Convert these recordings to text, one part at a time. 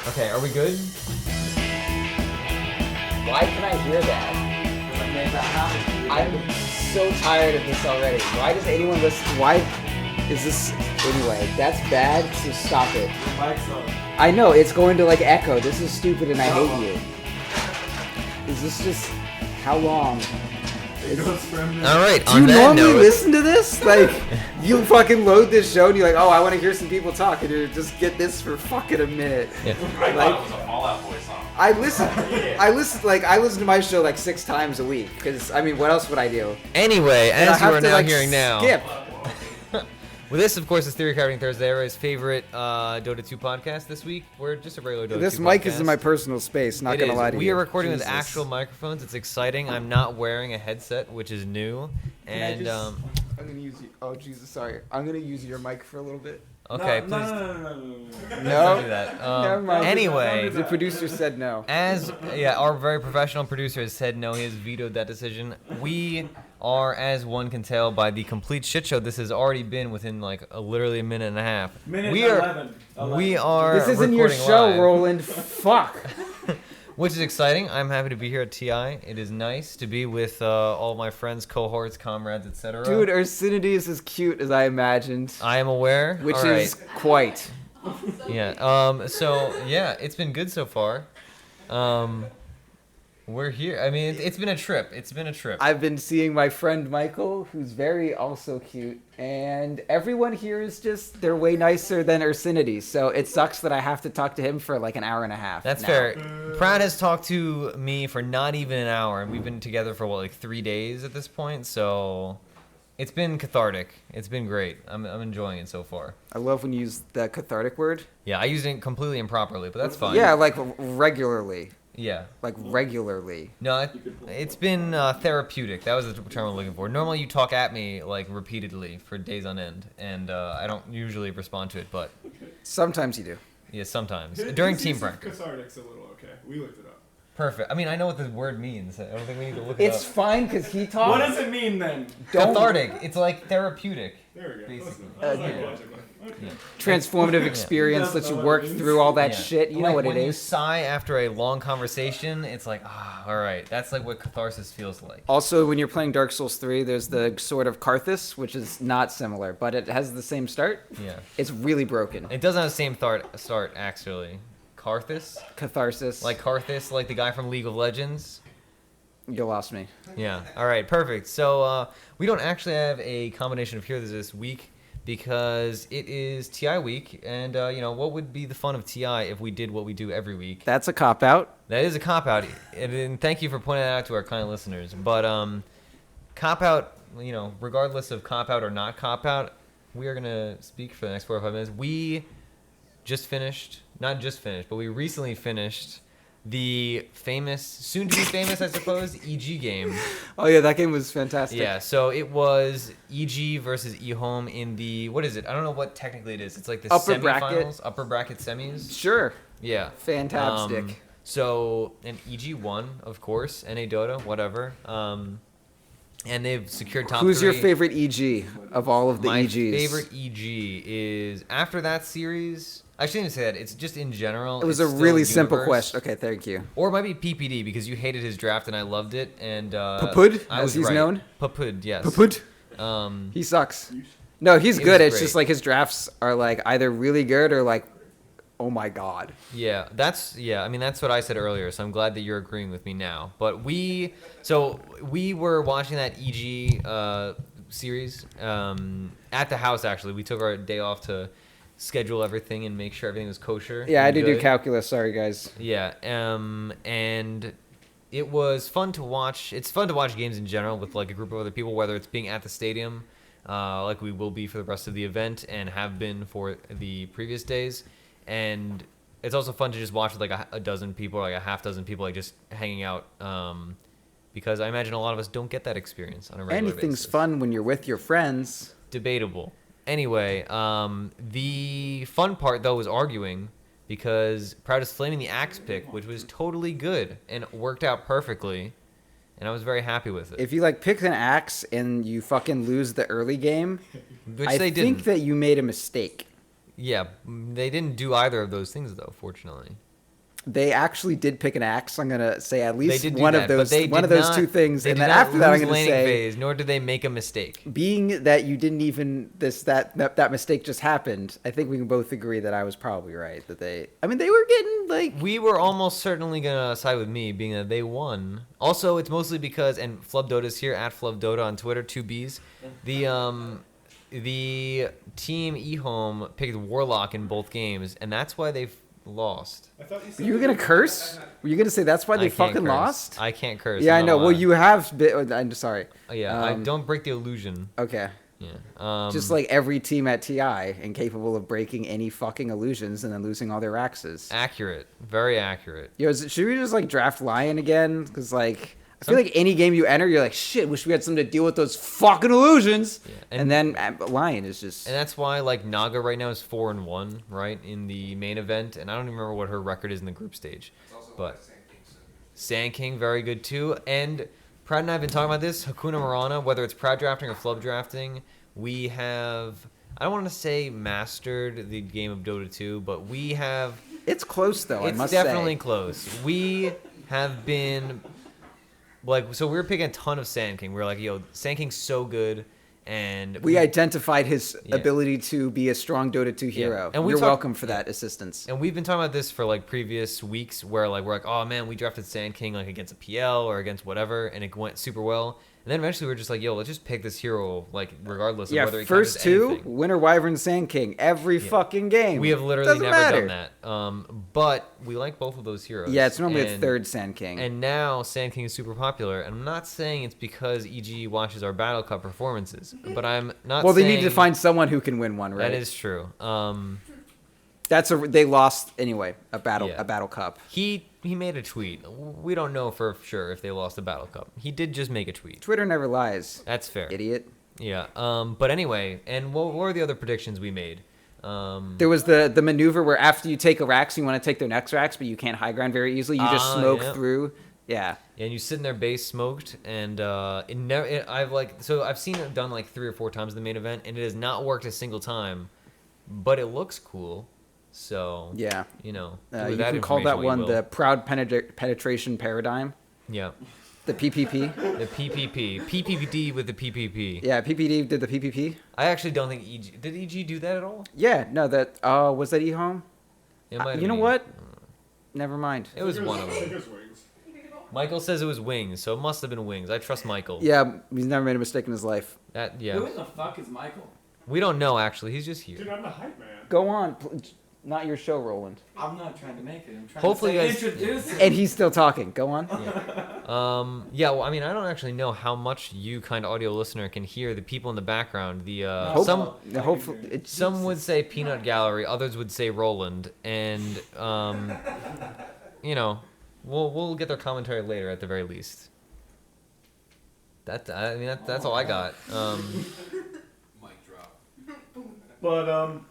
Okay, are we good? Why can I hear that? I'm so tired of this already. Why does anyone listen? Why is this? Anyway, that's bad, so stop it. Your mic's on. I know, it's going to like echo. This is stupid and I hate you. Is this just, how long? Alright, Do you normally listen to this? Like, you fucking load this show and you're like, oh, I want to hear some people talk, and you just get this for fucking a minute. Yeah. I thought it was a Fall Out Boy song. I listen to my show like 6 times a week, because, I mean, what else would I do? Anyway, And I as you have are to, now like, hearing now. skip. Well, this, of course, is Theorycrafting Thursday, everybody's favorite Dota 2 podcast this week. We're just a regular Dota 2 podcast. This mic is in my personal space, not gonna lie to you. We are recording with Jesus. actual microphones. It's exciting. I'm not wearing a headset, which is new. And, I'm gonna use you. Oh, Jesus, sorry. I'm gonna use your mic for a little bit. okay, No. please No. don't do that. Never mind. Anyway, The producer said no. our very professional producer has said no, he has vetoed that decision. We are, as one can tell by the complete shit show this has already been within like literally a minute and a half. Minute 11. We are This isn't your recording show, live, Roland. Fuck. which is exciting. I'm happy to be here at TI. It is nice to be with all my friends, cohorts, comrades, etc. Dude, Ursinity is as cute as I imagined. I am aware. Which All is right. quite. Yeah. So yeah, it's been good so far. We're here. I mean, it's been a trip. I've been seeing my friend Michael, who's very also cute, and everyone here is just, they're way nicer than Ursinity, so it sucks that I have to talk to him for like an hour and a half. That's now. fair. Proud has talked to me for not even an hour, and we've been together for, like 3 days at this point, so it's been cathartic. It's been great. I'm enjoying it so far. I love when you use that cathartic word. Yeah, I used it completely improperly, but that's fine. Yeah, like regularly. Yeah. Like regularly. No, it's been therapeutic. That was the term I'm looking for. Normally you talk at me, like, repeatedly for days on end, and I don't usually respond to it, but Sometimes you do. yeah, sometimes. During team practice. Cathartic's a little okay. We looked it up. Perfect. I mean, I know what the word means. I don't think we need to look it up. It's fine because he talks. What does it mean then? Cathartic. It's like therapeutic. There we go. Basically. Psychologically. Okay. Yeah. Transformative experience He lets you doesn't know work what it means. through all that Yeah. shit. You know Like what when it you is. sigh after a long conversation, it's like, all right. That's like what catharsis feels like. Also, when you're playing Dark Souls 3, there's the sword of Karthus, which is not similar, but it has the same start. Yeah. It's really broken. It doesn't have the same start actually. Karthus? Catharsis. Like Karthus, like the guy from League of Legends? You lost me. Yeah. All right. Perfect. So we don't actually have a combination of heroes this week because it is TI week, and what would be the fun of TI if we did what we do every week? That's a cop out. That is a cop out, and thank you for pointing that out to our kind listeners. But cop out, regardless of cop out or not cop out, we are gonna speak for the next 4 or 5 minutes. We not just finished, but we recently finished the famous, soon to be famous, I suppose, EG game. Oh yeah, that game was fantastic. Yeah, so it was EG versus eHome in the, what is it? I don't know what technically it is. It's like the Upper semifinals, bracket. upper bracket semis. Sure. Yeah. Fantastic. So, and EG won, of course, NA Dota, whatever. And they've secured top Who's 3. your favorite EG of all of the My EGs? favorite EG is, after that series, I shouldn't even say that. It's just in general. It was it's a still really simple Universe. question. Okay, thank you. Or it might be PPD because you hated his draft and I loved it. And Papud, I as was he's right. known? Papud, yes. Papud. He sucks. No, he's It good. was It's great. just like his drafts are like either really good or like, oh my god. Yeah, I mean that's what I said earlier, so I'm glad that you're agreeing with me now. But we were watching that EG series at the house actually. We took our day off to schedule everything and make sure everything was kosher. Yeah, I and had to do good. calculus. Sorry, guys. Yeah, and it was fun to watch. It's fun to watch games in general with like a group of other people, whether it's being at the stadium, like we will be for the rest of the event and have been for the previous days. And it's also fun to just watch with like a dozen people or like a half dozen people like just hanging out because I imagine a lot of us don't get that experience on a regular Anything's basis. fun when you're with your friends. Debatable. Anyway, the fun part though was arguing because Proud is flaming the axe pick, which was totally good and worked out perfectly, and I was very happy with it. If you like pick an axe and you fucking lose the early game, Which I they think didn't. that you made a mistake. Yeah, they didn't do either of those things though, fortunately. They actually did pick an axe. I'm gonna say at They least did do one that, of but those they one did of those not- two things. They And did then not after that, I'm lose gonna laning say, phase, nor did they make a mistake. being that you didn't even that mistake just happened, I think we can both agree that I was probably right. That they were getting like We were almost certainly gonna side with me, being that they won. Also, it's mostly because, and Flub Dota's here at Flub Dota on Twitter, 2Bs. The team eHome picked Warlock in both games, and that's why they've lost. I thought you said You were gonna curse? Were you gonna say that's why I they can't fucking curse. lost? I can't curse. Yeah, I I'm know. not Well, allowed. you have been. I'm sorry. Yeah, I Um, don't break the illusion. Okay. Yeah. Just like every team at TI, incapable of breaking any fucking illusions and then losing all their axes. Accurate. Very accurate. Yo, should we just like draft Lion again? Because like I feel like any game you enter, you're like, shit, wish we had something to deal with those fucking illusions. Yeah, And then Lion is just. And that's why, like, Naga right now is 4-1, right, in the main event, and I don't even remember what her record is in the group stage. But Sand King, very good too. And Proud and I have been talking about this. Hakuna Marana, whether it's Proud drafting or Flub drafting, we have, I don't want to say mastered the game of Dota 2, but we have. It's close though. I It's must definitely say. close. We have been like, so we were picking a ton of Sand King. We were like, yo, Sand King's so good, and We identified his Yeah. ability to be a strong Dota 2 hero. And we You're talk- welcome for yeah. that assistance. And we've been talking about this for like previous weeks, where like we're like, oh man, we drafted Sand King like against a PL or against whatever, and it went super well. And then eventually we're just like, yo, let's just pick this hero, like regardless of Yeah, whether it first counts as two, anything. Winter Wyvern Sand King, every fucking game. We have literally Doesn't never matter. done that. But we like both of those heroes. Yeah, it's normally a And- third Sand King. And now Sand King is super popular, and I'm not saying it's because EG watches our Battle Cup performances, but I'm not. Well, they saying need to find someone who can win one, right? That is true. They lost anyway a battle Yeah. cup. He made a tweet. We don't know for sure if they lost the Battle Cup. He did just make a tweet. Twitter never lies, That's fair. idiot. Yeah. But anyway, and what were the other predictions we made? There was the maneuver where after you take a Rax, you want to take their next Rax, but you can't high ground very easily. You just smoke yeah. through. Yeah. And you sit in their base smoked, and I've seen it done like 3 or 4 times in the main event, and it has not worked a single time, but it looks cool. So Yeah. you know, You with that can call that information, one we will. the proud penetration paradigm. Yeah. The PPP. The PPPD with the PPP. Yeah, PPD did the PPP. I actually don't think EG did EG do that at all. Yeah, no, that was that eHome? It might have You know been. what? Never mind. It was one of I think them. it was Wings. Michael says it was Wings, so it must have been Wings. I trust Michael. Yeah, he's never made a mistake in his life. That Who yeah. the fuck is Michael? We don't know actually. He's just Dude, here. I'm the hype man. Go on. Not your show, Roland. I'm not trying to make it. I'm trying Hopefully to you guys- introduce it. And he's still talking. Go on. Yeah. Well, I mean, I don't actually know how much you, kind audio listener, can hear the people in the background. The Hope- some Hopefully, it's some would say Peanut Gallery, others would say Roland, and you know, we'll get their commentary later at the very least. That's all I got. But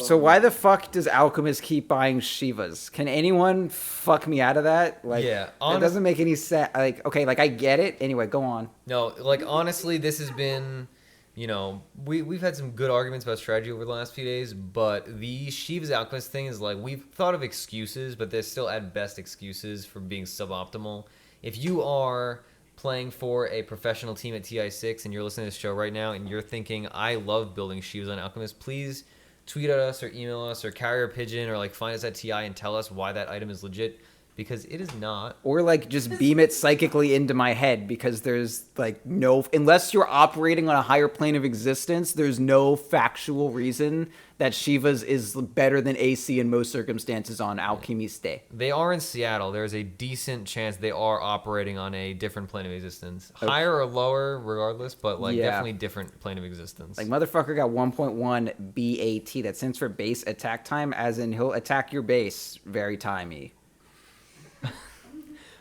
So why the fuck does Alchemist keep buying Shivas? Can anyone fuck me out of that? Like, Yeah, that doesn't make any sense. Like, okay, like I get it. Anyway, go on. No, like honestly, this has been, you know, we've had some good arguments about strategy over the last few days, but the Shiva's Alchemist thing is like, we've thought of excuses, but they're still at best excuses for being suboptimal. If you are playing for a professional team at TI6 and you're listening to this show right now and you're thinking, I love building Shivas on Alchemist, please tweet at us or email us or carrier pigeon or like find us at TI and tell us why that item is legit, because it is not. Or like just beam it psychically into my head, because there's like no, unless you're operating on a higher plane of existence, there's no factual reason that Shiva's is better than AC in most circumstances on Alchemiste. They are in Seattle. There's a decent chance they are operating on a different plane of existence. Higher or lower, regardless, but like Yeah. definitely different plane of existence. Like, motherfucker got 1.1 BAT. That stands for base attack time, as in he'll attack your base very timey.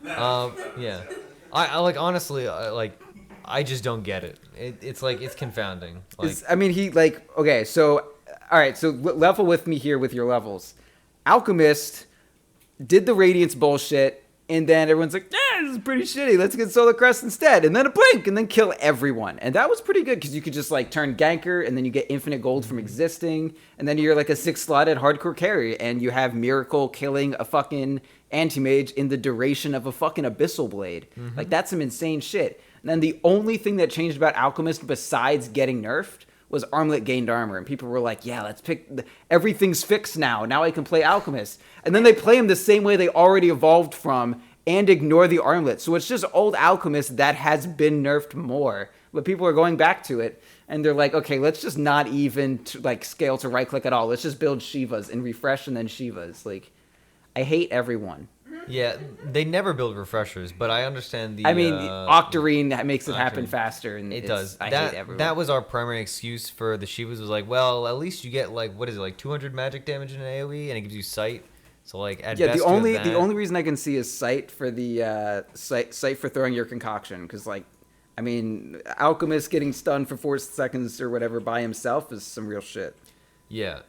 Yeah. I like, honestly, like, I just don't get it. It's like, it's confounding. Like, He like, okay, so all right, so level with me here with your levels. Alchemist did the Radiance bullshit, and then everyone's like, this is pretty shitty. Let's get Solar Crest instead. And then a blink, and then kill everyone. And that was pretty good, because you could just, like, turn ganker, and then you get infinite gold from existing. And then you're, like, a 6-slotted hardcore carry, and you have Miracle killing a fucking anti-mage in the duration of a fucking Abyssal Blade. Like, that's some insane shit. And then the only thing that changed about Alchemist besides getting nerfed was Armlet gained armor, and people were like, yeah, let's pick, everything's fixed now I can play Alchemist. And then they play him the same way they already evolved from, and ignore the Armlet. So it's just old Alchemist that has been nerfed more, but people are going back to it, and they're like, okay, let's just not even scale to right click at all, let's just build Shivas and refresh and then Shivas. Like, I hate everyone. Yeah, they never build refreshers, but I understand the... I mean, Octarine makes it happen faster. And it does. I hate everyone. That was our primary excuse for the Shivas, was like, well, at least you get, like, what is it, like 200 magic damage in an AoE, and it gives you sight. So, like, at best, the only reason I can see is sight for the sight for throwing your concoction, because, like, I mean, Alchemist getting stunned for 4 seconds or whatever by himself is some real shit. Yeah,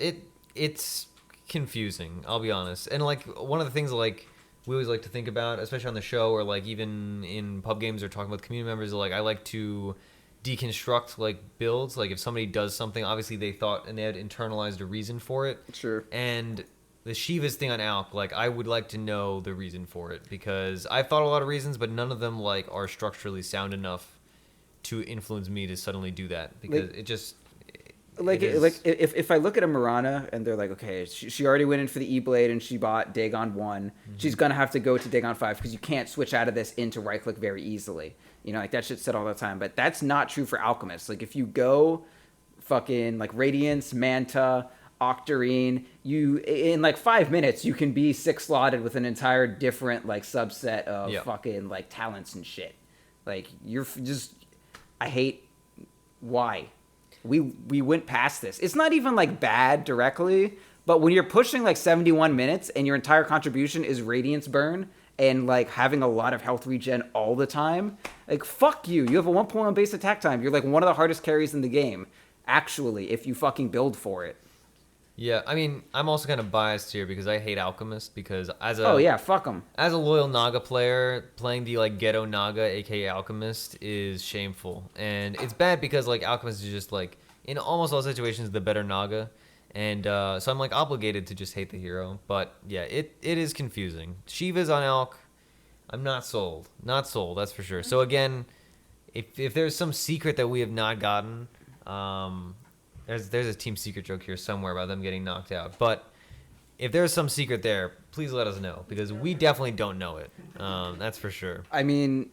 it's confusing, I'll be honest. And, like, one of the things, like, we always like to think about, especially on the show, or like even in pub games or talking with community members, like I like to deconstruct like builds. Like if somebody does something, obviously they thought and they had internalized a reason for it. Sure. And the Shivas thing on Alk, like I would like to know the reason for it, because I've thought a lot of reasons, but none of them like are structurally sound enough to influence me to suddenly do that, because like, it just... Like if I look at a Mirana and they're like, okay, she already went in for the E-Blade and she bought Dagon 1, she's going to have to go to Dagon 5 because you can't switch out of this into right-click very easily. You know, like that shit's said all the time. But that's not true for Alchemist. Like if you go fucking like Radiance, Manta, Octarine, you in like 5 minutes you can be 6-slotted with an entire different like subset of fucking like talents and shit. Like you're just... I hate... Why? We went past this. It's not even like bad directly, but when you're pushing like 71 minutes and your entire contribution is Radiance burn and like having a lot of health regen all the time, like fuck you. You have a 1.1 base attack time. You're like one of the hardest carries in the game, actually, if you fucking build for it. Yeah, I mean, I'm also kind of biased here because I hate Alchemist, because as a... Oh yeah, fuck them. As a loyal Naga player, playing the like ghetto Naga, aka Alchemist, is shameful. And it's bad because like Alchemist is just like, in almost all situations, the better Naga. And so I'm like obligated to just hate the hero. But yeah, it is confusing. Shiva's on Alk, I'm not sold. Not sold, that's for sure. So again, if there's some secret that we have not gotten... There's a team secret joke here somewhere about them getting knocked out. But if there's some secret there, please let us know, because we definitely don't know it. That's for sure. I mean,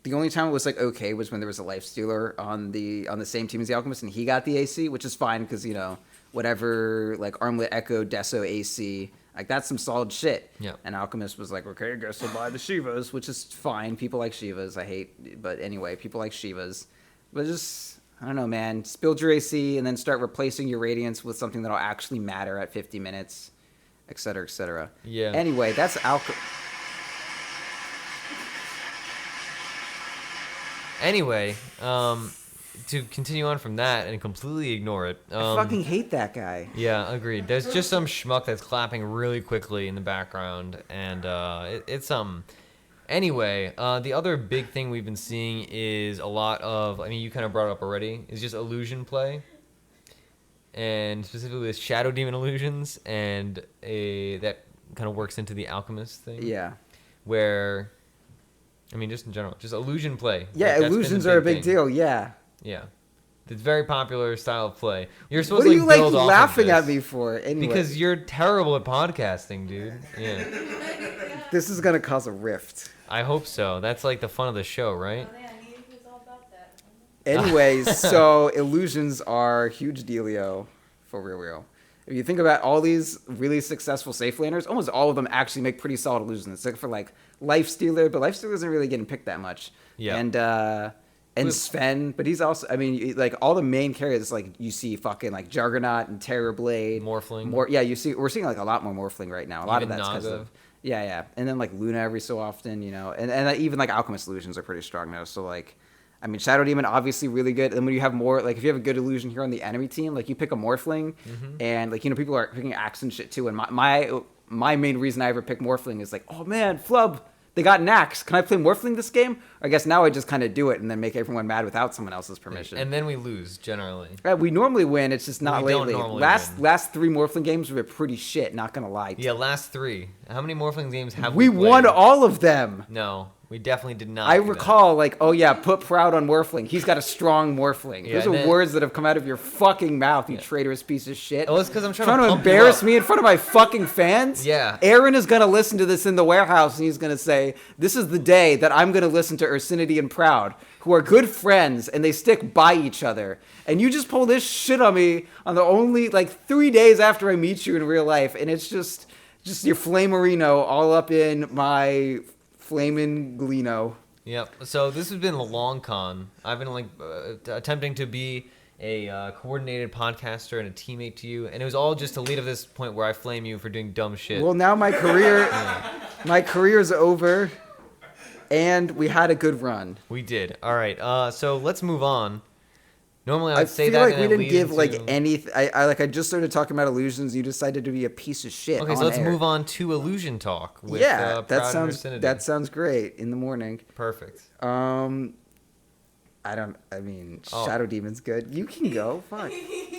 the only time it was like okay was when there was a Lifestealer on the same team as the Alchemist, and he got the AC, which is fine because, you know, whatever like Armlet Echo Deso AC, like that's some solid shit. Yeah. And Alchemist was like, okay, I guess I'll buy the Shivas, which is fine. People like Shivas. I hate, but anyway, people like Shivas. But just... I don't know, man. Just build your AC and then start replacing your Radiance with something that'll actually matter at 50 minutes, et cetera, et cetera. Yeah. Anyway, that's Anyway, to continue on from that and completely ignore it. I fucking hate that guy. Yeah, agreed. There's just some schmuck that's clapping really quickly in the background, and it's Anyway, the other big thing we've been seeing is a lot of, I mean, you kind of brought it up already, is just illusion play. And specifically with Shadow Demon illusions, and that kind of works into the Alchemist thing. Yeah. Where, I mean, just in general, just illusion play. Yeah, like, illusions are a big deal, yeah. Yeah. It's a very popular style of play. You're supposed to like, build off laughing of at me for? Anyway. Because you're terrible at podcasting, dude. Yeah. This is going to cause a rift. I hope so. That's like the fun of the show, right? Anyways, so illusions are huge dealio for real. If you think about all these really successful safe laners, almost all of them actually make pretty solid illusions. Except for like Lifestealer, but Lifestealer isn't really getting picked that much. Yeah. And Sven, but he's also, I mean, like all the main characters, like you see fucking like Juggernaut and Terrorblade. Morphling. Yeah, we're seeing like a lot more Morphling right now. A lot even of that's because Naga. of, yeah. And then like Luna every so often, you know, and even like Alchemist illusions are pretty strong now. So like, I mean, Shadow Demon obviously really good. And then when you have more, like if you have a good illusion here on the enemy team, like you pick a Morphling, and like, you know, people are picking Axe and shit too. And my main reason I ever pick Morphling is like, oh man, Flub, They got Nax. Can I play Morphling this game? I guess now I just kind of do it and then make everyone mad without someone else's permission. And then we lose, generally. We normally win. It's just not We don't lately. normally Last 3 Morphling games were pretty shit, not going to lie. Yeah, last 3. How many Morphling games have We we played? won all of them. No, we definitely did not. I do that. recall, like, oh yeah, put Proud on Morphling. He's got a strong Morphling. Yeah, Those and are then- words that have come out of your fucking mouth, you traitorous piece of shit. Oh, it's because I'm trying to pump you embarrass up. me in front of my fucking fans? Yeah. Aaron is going to listen to this in the warehouse and he's going to say, this is the day that I'm going to listen to Ursinity and Proud, who are good friends and they stick by each other. And you just pull this shit on me on the only, 3 days after I meet you in real life. And it's just your flamerino all up in my flamin' glino. Yep. So this has been a long con. I've been attempting to be a coordinated podcaster and a teammate to you, and it was all just to lead to this point where I flame you for doing dumb shit. Well, now my career's over, and we had a good run. We did. All right. So let's move on. Normally I would say feel that. like and we then didn't lead give into... anything. I just started talking about illusions. You decided to be a piece of shit. Okay, so let's move on to illusion talk. With, that Proud and sounds Ursinity. sounds great in the morning. Perfect. Shadow Demon's good. You can go. Fuck.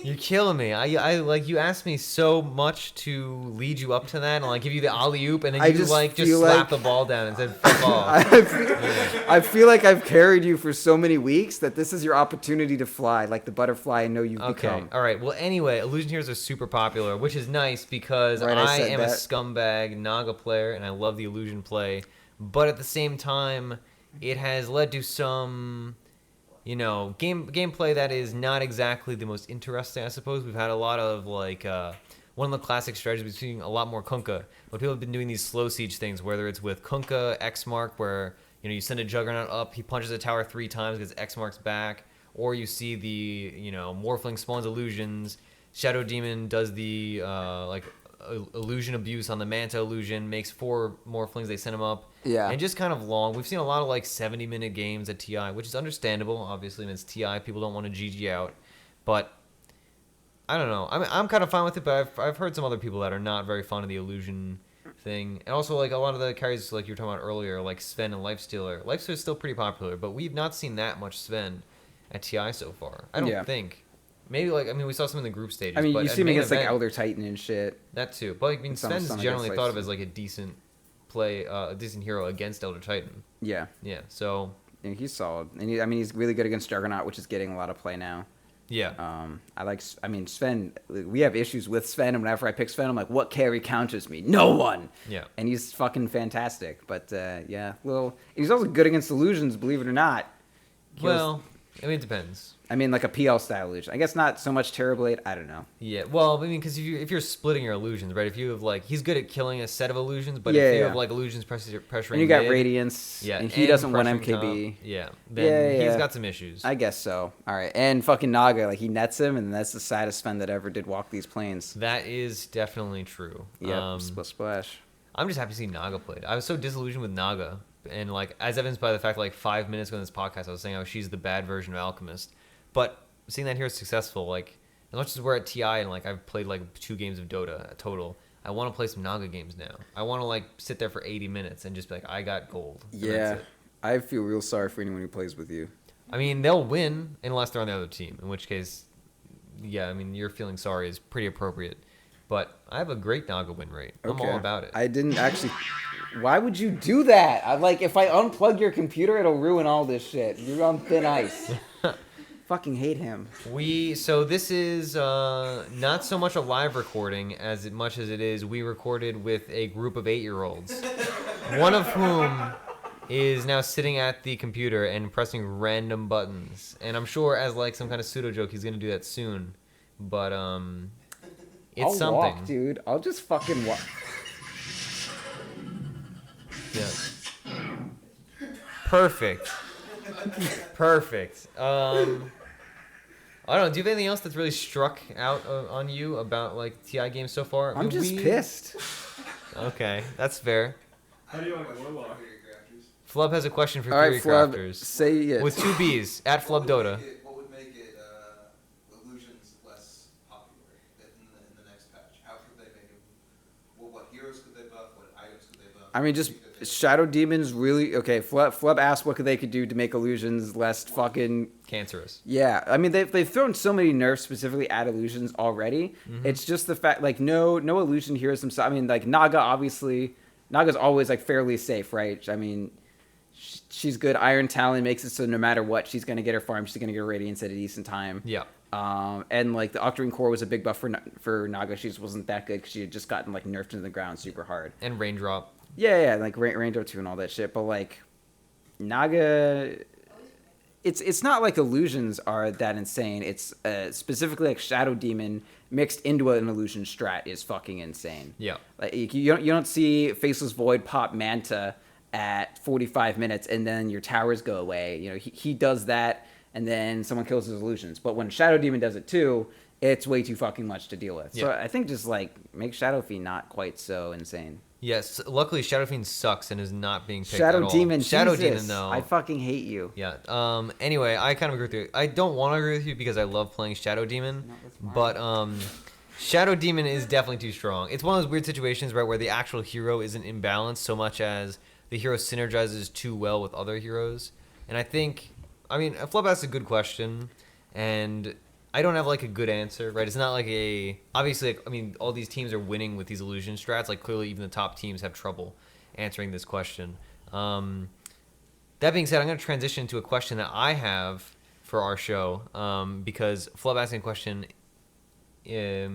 You're killing me. I you asked me so much to lead you up to that, and give you the alley oop, and then you just feel slapped the ball down and said fuck off. I feel like I've carried you for so many weeks that this is your opportunity to fly, like the butterfly I know you've become. All right. Well, anyway, illusion heroes are super popular, which is nice because Right, I said am that. a scumbag Naga player, and I love the illusion play. But at the same time, it has led to some, gameplay that is not exactly the most interesting. I suppose we've had a lot of one of the classic strategies we've seen a lot more Kunkka. But people have been doing these slow siege things, whether it's with Kunkka X Mark, where you send a Juggernaut up, he punches a tower 3 times, gets X marks back, or you see the Morphling spawns illusions. Shadow Demon does the illusion abuse on the Manta illusion, makes 4 Morphlings, they send them up. Yeah. And just kind of long. We've seen a lot of 70-minute games at TI, which is understandable. Obviously, it's TI. People don't want to GG out. But I don't know. I'm kind of fine with it, but I've heard some other people that are not very fond of the illusion thing. And also, a lot of the carries, you were talking about earlier, like Sven and Lifestealer. Lifestealer is still pretty popular, but we've not seen that much Sven at TI so far. I don't think. Maybe, we saw some in the group stages. But You see him main against event, Elder Titan and shit. That too. But Sven's some generally against thought of as a decent play, a decent hero against Elder Titan. Yeah. Yeah. So. Yeah, he's solid, and he's really good against Juggernaut, which is getting a lot of play now. Yeah. Sven. We have issues with Sven, and whenever I pick Sven, I'm like, what carry counters me? No one. Yeah. And he's fucking fantastic. But he's also good against illusions, believe it or not. It depends. A PL style illusion. I guess not so much Terrorblade. I don't know. Yeah, well, because if you're splitting your illusions, right? If you have he's good at killing a set of illusions, but if you have illusions pressuring, and you got mid, Radiance, and he doesn't want pressuring MKB. top, then he's got some issues. I guess so. All right, and fucking Naga, he nets him, and that's the saddest Sven that ever did walk these planes. That is definitely true. Yep, splash. I'm just happy to see Naga played. I was so disillusioned with Naga, and as evidenced by the fact 5 minutes ago in this podcast, I was saying how she's the bad version of Alchemist, but seeing that here is successful, as much as we're at TI and I've played 2 games of Dota total, I want to play some Naga games now. I want to sit there for 80 minutes and just be I got gold. Yeah, I feel real sorry for anyone who plays with you. They'll win unless they're on the other team, in which case, your feeling sorry is pretty appropriate. But I have a great Naga win rate. I'm all about it. I didn't actually... Why would you do that? If I unplug your computer, it'll ruin all this shit. You're on thin ice. Fucking hate him. So this is not so much a live recording as much as it is we recorded with a group of 8-year-olds, one of whom is now sitting at the computer and pressing random buttons. And I'm sure as some kind of pseudo joke he's gonna do that soon. But it's I'll something. walk, dude. I'll just fucking walk. Yeah. Perfect. I don't know. Do you have anything else that's really struck out on you about TI games so far? I'm just pissed. Okay, that's fair. How do you want to go? Flub has a question for All right, Flub, Theorycrafters. say it. With 2 B's at Flub Dota. What would make it illusions less popular in the next patch? How could they make it? What heroes could they buff? What items could they buff? I mean, just Shadow Demons really okay. Flub asked what they could do to make illusions less fucking Cancerous. Yeah, I mean they've thrown so many nerfs specifically at illusions already. Mm-hmm. It's just the fact like no illusion heroes themselves. I mean like Naga obviously Naga's always like fairly safe, right? I mean she's good. Iron Talon makes it so no matter what she's gonna get her farm. She's gonna get her Radiance at a decent time. Yeah. And like the Octarine Core was a big buff for Naga. She just wasn't that good because she had just gotten like nerfed into the ground super hard. And Raindrop. Yeah, like Raindrop 2 and all that shit. But like Naga, it's not like illusions are that insane. It's specifically like Shadow Demon mixed into an illusion strat is fucking insane. Yeah. Like you don't see Faceless Void pop Manta at 45 minutes and then your towers go away. You know he does that. And then someone kills his illusions. But when Shadow Demon does it too, it's way too fucking much to deal with. So I think just like make Shadow Fiend not quite so insane. Yes, luckily Shadow Fiend sucks and is not being picked Shadow at all. Demon, Shadow Jesus, Demon though. I fucking hate you. Yeah. Anyway, I kind of agree with you. I don't want to agree with you because I love playing Shadow Demon, but Shadow Demon is definitely too strong. It's one of those weird situations, right, where the actual hero isn't imbalanced so much as the hero synergizes too well with other heroes. And I think, I mean, Flub asked a good question, and I don't have like a good answer, right? It's not like obviously, like, I mean, all these teams are winning with these illusion strats. Like clearly, even the top teams have trouble answering this question. That being said, I'm going to transition to a question that I have for our show, because Flub asking a question, I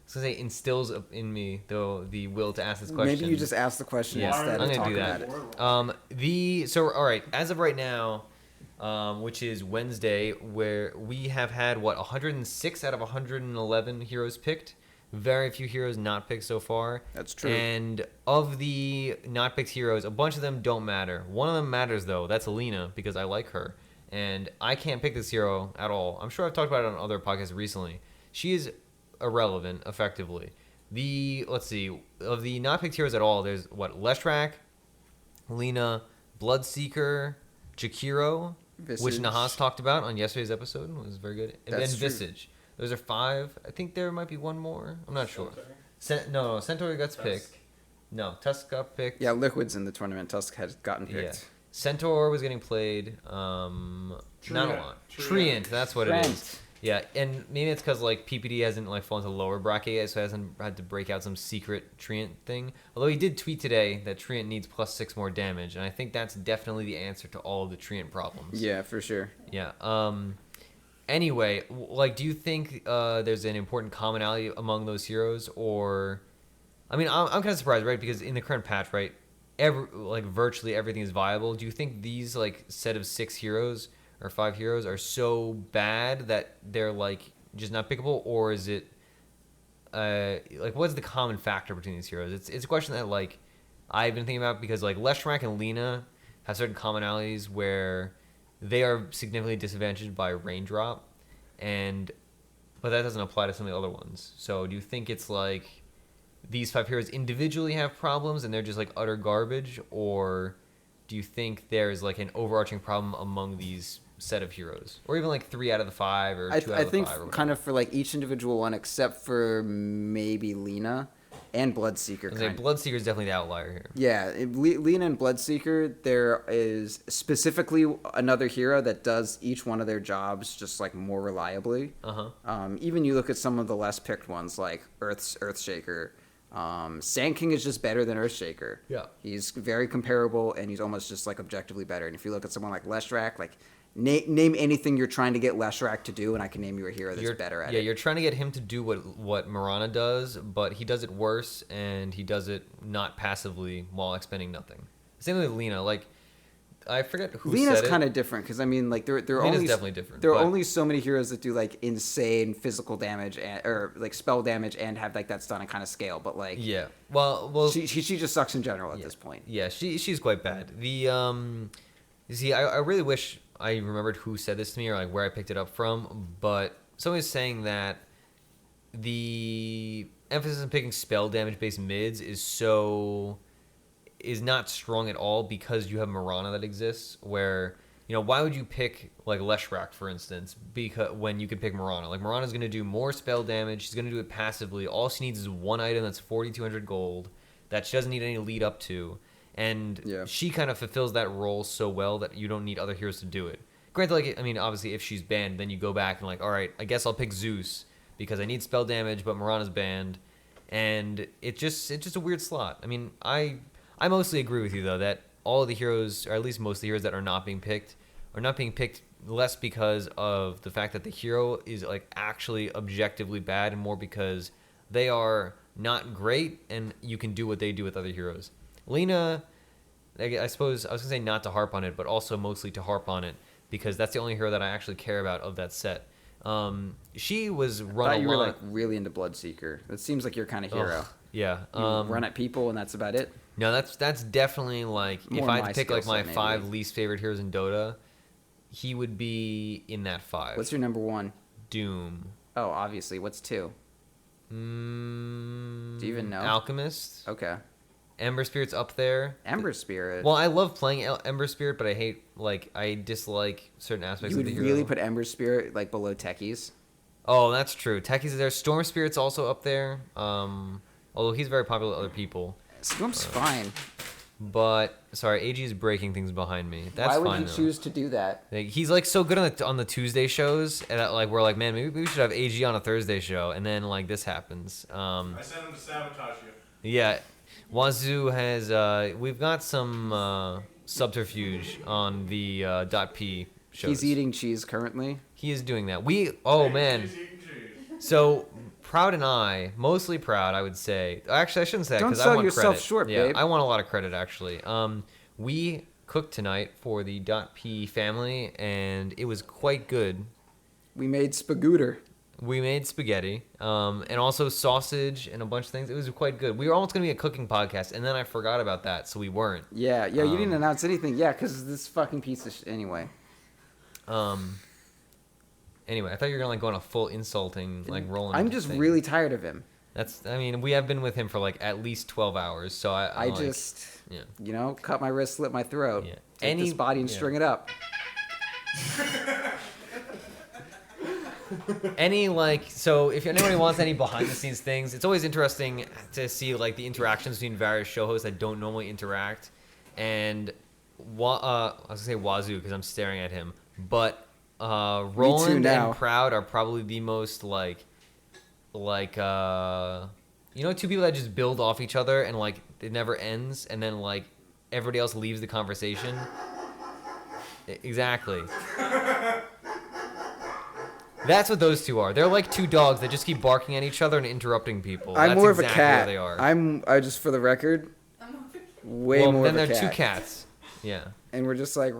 was gonna say instills in me the will to ask this question. Maybe you just ask the question Yeah, instead I'm of gonna talking do about that. it. So all right, as of right now, which is Wednesday, where we have had 106 out of 111 heroes picked. Very few heroes not picked so far. That's true. And of the not picked heroes, a bunch of them don't matter. One of them matters though. That's Alina because I like her, and I can't pick this hero at all. I'm sure I've talked about it on other podcasts recently. She is irrelevant, effectively. Let's see, of the not picked heroes at all, there's Leshrac, Lina, Bloodseeker, Jakiro, which Visage. Nahas talked about on yesterday's episode. It was very good. And That's then true. Visage. Those are 5. I think there might be one more. I'm not sure. No, Centaur got picked. No, Tusk got picked. Yeah, Liquid's in the tournament. Tusk has gotten picked. Yeah. Centaur was getting played. Not a lot. Treant, that's what it is. Yeah, and maybe it's because like PPD hasn't like fallen to lower bracket yet, so he hasn't had to break out some secret Treant thing. Although he did tweet today that Treant needs +6 more damage, and I think that's definitely the answer to all of the Treant problems. Yeah, for sure. Yeah. Anyway, like, do you think there's an important commonality among those heroes, or? I mean, I'm kind of surprised, right? Because in the current patch, right, virtually everything is viable. Do you think these like set of 6 heroes or 5 heroes are so bad that they're like just not pickable, or is it like what's the common factor between these heroes? It's a question that like I've been thinking about because like Leshrac and Lina have certain commonalities where they are significantly disadvantaged by Raindrop, but that doesn't apply to some of the other ones. So do you think it's like these 5 heroes individually have problems and they're just like utter garbage, or do you think there's like an overarching problem among these set of heroes, or even like 3 out of the 5 or 2 out of the 5? I think kind of for like each individual one, except for maybe Lina and Bloodseeker. Bloodseeker is definitely the outlier here. Yeah, Lina and Bloodseeker, there is specifically another hero that does each one of their jobs just like more reliably. Even you look at some of the less picked ones like Earthshaker. Sand King is just better than Earthshaker. Yeah. He's very comparable and he's almost just like objectively better. And if you look at someone like Leshrac, like name anything you're trying to get Leshrac to do, and I can name you a hero that's better at it. Yeah, you're trying to get him to do what Mirana does, but he does it worse, and he does it not passively while expending nothing. Same with Lina. Like, I forget who Lina's said it. kind of different because I mean, like there are Lina's only definitely different. There are only so many heroes that do like insane physical damage or like spell damage and have like that stun and kind of scale. But like, yeah, well, she just sucks in general at this point. Yeah, she's quite bad. You see, I really wish I remembered who said this to me or like where I picked it up from, but someone was saying that the emphasis on picking spell damage based mids is not strong at all because you have Mirana that exists. Where, you know, why would you pick like Leshrac, for instance, because when you could pick Mirana? Like, Mirana's going to do more spell damage. She's going to do it passively. All she needs is one item that's 4,200 gold. that she doesn't need any lead up to. And she kind of fulfills that role so well that you don't need other heroes to do it. Granted, like, I mean, obviously, if she's banned, then you go back and like, all right, I guess I'll pick Zeus because I need spell damage, but Mirana's banned, and it's just a weird slot. I mean, I mostly agree with you though that all of the heroes, or at least most of the heroes that are not being picked less because of the fact that the hero is like actually objectively bad, and more because they are not great, and you can do what they do with other heroes. Lina, I suppose I was gonna say not to harp on it, but also mostly to harp on it because that's the only hero that I actually care about of that set. She was run I thought a you lot. were like really into Bloodseeker. That seems like your kind of hero. Yeah. You run at people and that's about it. No, that's definitely like More if I my had to pick like skill my set, maybe. 5 least favorite heroes in Dota, he would be in that 5. What's your number 1? Doom? Oh, obviously. What's 2? Do you even know? Alchemist. Okay. Ember Spirit's up there. Ember Spirit. Well, I love playing Ember Spirit, but I dislike certain aspects You of would the hero. really put Ember Spirit like below Techies? Oh, that's true. Techies is there. Storm Spirit's also up there. Although he's very popular with other people. Storm's fine. But sorry, AG is breaking things behind me. That's Why would fine. you though. choose to do that? Like, he's like so good on the Tuesday shows, and like we're like, man, maybe we should have AG on a Thursday show, and then like this happens. I sent him to sabotage you. Yeah, Wazoo has. We've got some subterfuge on the .p shows. He's eating cheese currently. He is doing that. Man. He's eating cheese. So Proud and I, mostly Proud, I would say. Actually, I shouldn't say that Don't because I sell want yourself credit. short, yeah, babe. I want a lot of credit actually. We cooked tonight for the .p family, and it was quite good. We made spagooter. We made spaghetti, and also sausage and a bunch of things. It was quite good. We were almost going to be a cooking podcast, and then I forgot about that, so we weren't. Yeah, you didn't announce anything. Yeah, because this fucking piece of anyway. Anyway, I thought you were going to like go on a full insulting like Roland. I'm just thing. really tired of him. I mean, we have been with him for like at least 12 hours, so I like, just, yeah. Cut my wrist, slit my throat. Yeah. Take this body and string it up. So if anybody wants any behind the scenes things, it's always interesting to see like the interactions between various show hosts that don't normally interact. And I was gonna say Wazoo because I'm staring at him, but Roland and Proud are probably the most like two people that just build off each other and like it never ends, and then like everybody else leaves the conversation. Exactly. That's what those two are. They're like two dogs that just keep barking at each other and interrupting people. I'm That's more exactly of a cat. What they are. I just for the record, way more then of a they're cat. two cats. Yeah. And we're just like,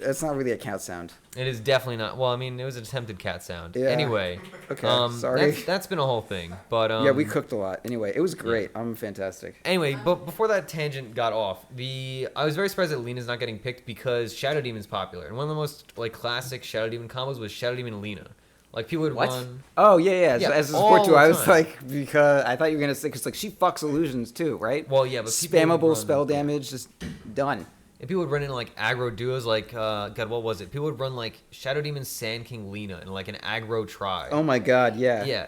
that's not really a cat sound. It is definitely not. Well, I mean, it was an attempted cat sound. Yeah. Anyway. Okay, sorry. That's been a whole thing. But Yeah, we cooked a lot. Anyway, it was great. I'm fantastic. Anyway, but before that tangent got off, I was very surprised that Lina's not getting picked because Shadow Demon's popular. And one of the most like classic Shadow Demon combos was Shadow Demon Lina. Like people would run. Oh yeah. Yeah, As a support all too, the I was time. like, because I thought you were gonna say because like she fucks illusions too, right? Well, yeah, but people would spammable run- spell damage, just done. And people would run in like aggro duos, like God, what was it? People would run like Shadow Demon Sand King Lina in like an aggro try. Oh my god, yeah. Yeah,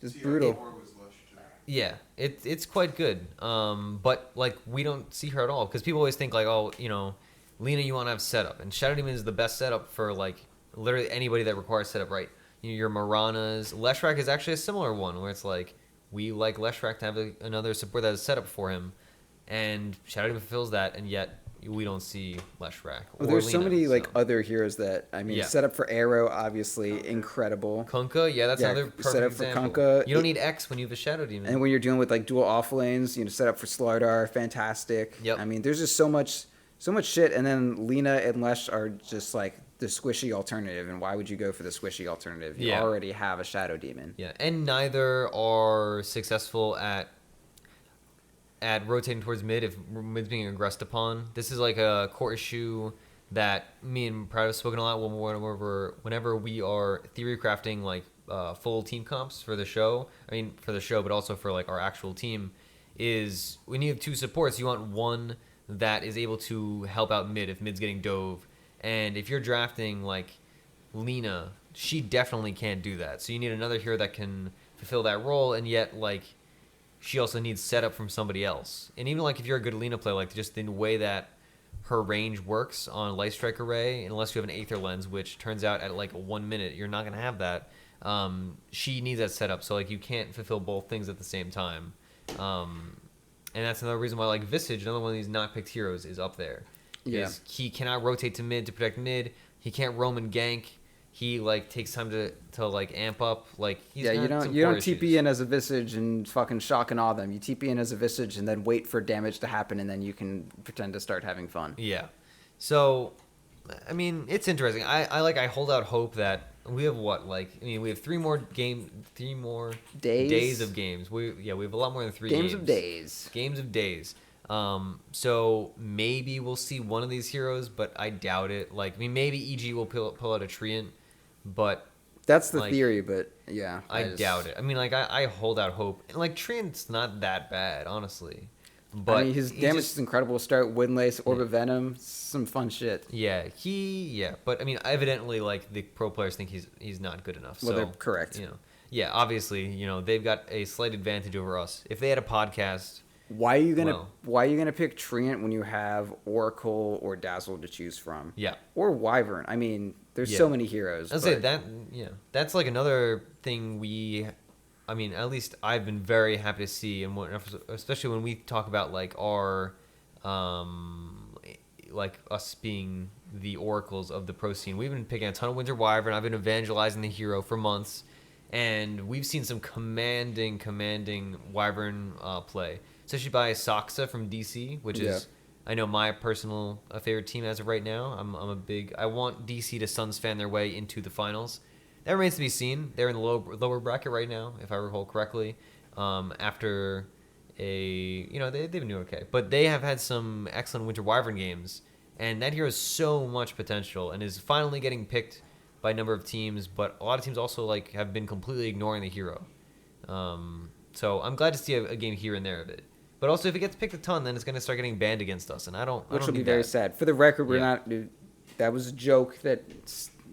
Just brutal. Was lush too. yeah, it's quite good. But like we don't see her at all because people always think like, oh, Lina, you want to have setup, and Shadow Demon is the best setup for like literally anybody that requires setup, right? Your Maranas. Leshrac is actually a similar one where it's like we like Leshrac to have another support that is set up for him, and Shadow Demon fulfills that, and yet we don't see Leshrac. Well, there's so Lina, many like other heroes that Yeah. set up for Arrow, obviously incredible. Kunkka, yeah, that's another perfect set up for example. Kunkka. You don't need X when you have a Shadow Demon. And when you're dealing with like dual off lanes, set up for Slardar, fantastic. Yep. I mean, there's just so much shit. And then Lina and Lesh are just like the squishy alternative. And why would you go for the squishy alternative? You already have a Shadow Demon. Yeah, and neither are successful at rotating towards mid if mid's being aggressed upon. This is like a core issue that me and Proud have spoken a lot whenever we are theory crafting like full team comps for the show. I mean, for the show, but also for like our actual team. Is when you have two supports, you want one that is able to help out mid if mid's getting dove. And if you're drafting like Lina, she definitely can't do that. So you need another hero that can fulfill that role, and yet like she also needs setup from somebody else. And even like if you're a good Lina player, like just the way that her range works on Light Strike Array, unless you have an Aether Lens, which turns out at like 1 minute you're not gonna have that. She needs that setup, so like you can't fulfill both things at the same time. And that's another reason why like Visage, another one of these not picked heroes, is up there. Yeah. Is he cannot rotate to mid to protect mid. He can't roam and gank. He like takes time to like amp up. Like he's Yeah, you got some don't core TP issues. in as a Visage and fucking shock and awe them. You TP in as a Visage and then wait for damage to happen, and then you can pretend to start having fun. Yeah. So, I mean, it's interesting. I hold out hope that we have we have 3 more days of games. We have a lot more than 3 games. Games of days. So maybe we'll see one of these heroes, but I doubt it. Like, I mean, maybe EG will pull out a Treant, but That's the like, theory, but yeah. I doubt it. I mean, like, I hold out hope. And, like, Treant's not that bad, honestly. But I mean, his damage is incredible. Start Windlace, Orbit Venom, some fun shit. Yeah, but I mean, evidently, like the pro players think he's not good enough. Well, so, they're correct. You know, yeah, obviously, they've got a slight advantage over us. If they had a podcast, Why are you gonna pick Treant when you have Oracle or Dazzle to choose from? yeah, Or Wyvern. I mean, there's Yeah. so many heroes. I'll say that. Yeah, that's like another thing I mean, at least I've been very happy to see, and especially when we talk about like our, like us being the oracles of the pro scene. We've been picking a ton of Winter Wyvern. I've been evangelizing the hero for months, and we've seen some commanding Wyvern play, especially by Soxa from DC, which is I know my personal favorite team as of right now. I want DC to Suns fan their way into the finals. That remains to be seen. They're in the lower bracket right now, if I recall correctly. After they've been doing okay, but they have had some excellent Winter Wyvern games, and that hero has so much potential and is finally getting picked by a number of teams. But a lot of teams also like have been completely ignoring the hero. So I'm glad to see a game here and there of it. But also, if it gets picked a ton, then it's going to start getting banned against us, and I don't. Which I don't will be need very that. sad. For the record, we're Yeah. not. That was a joke that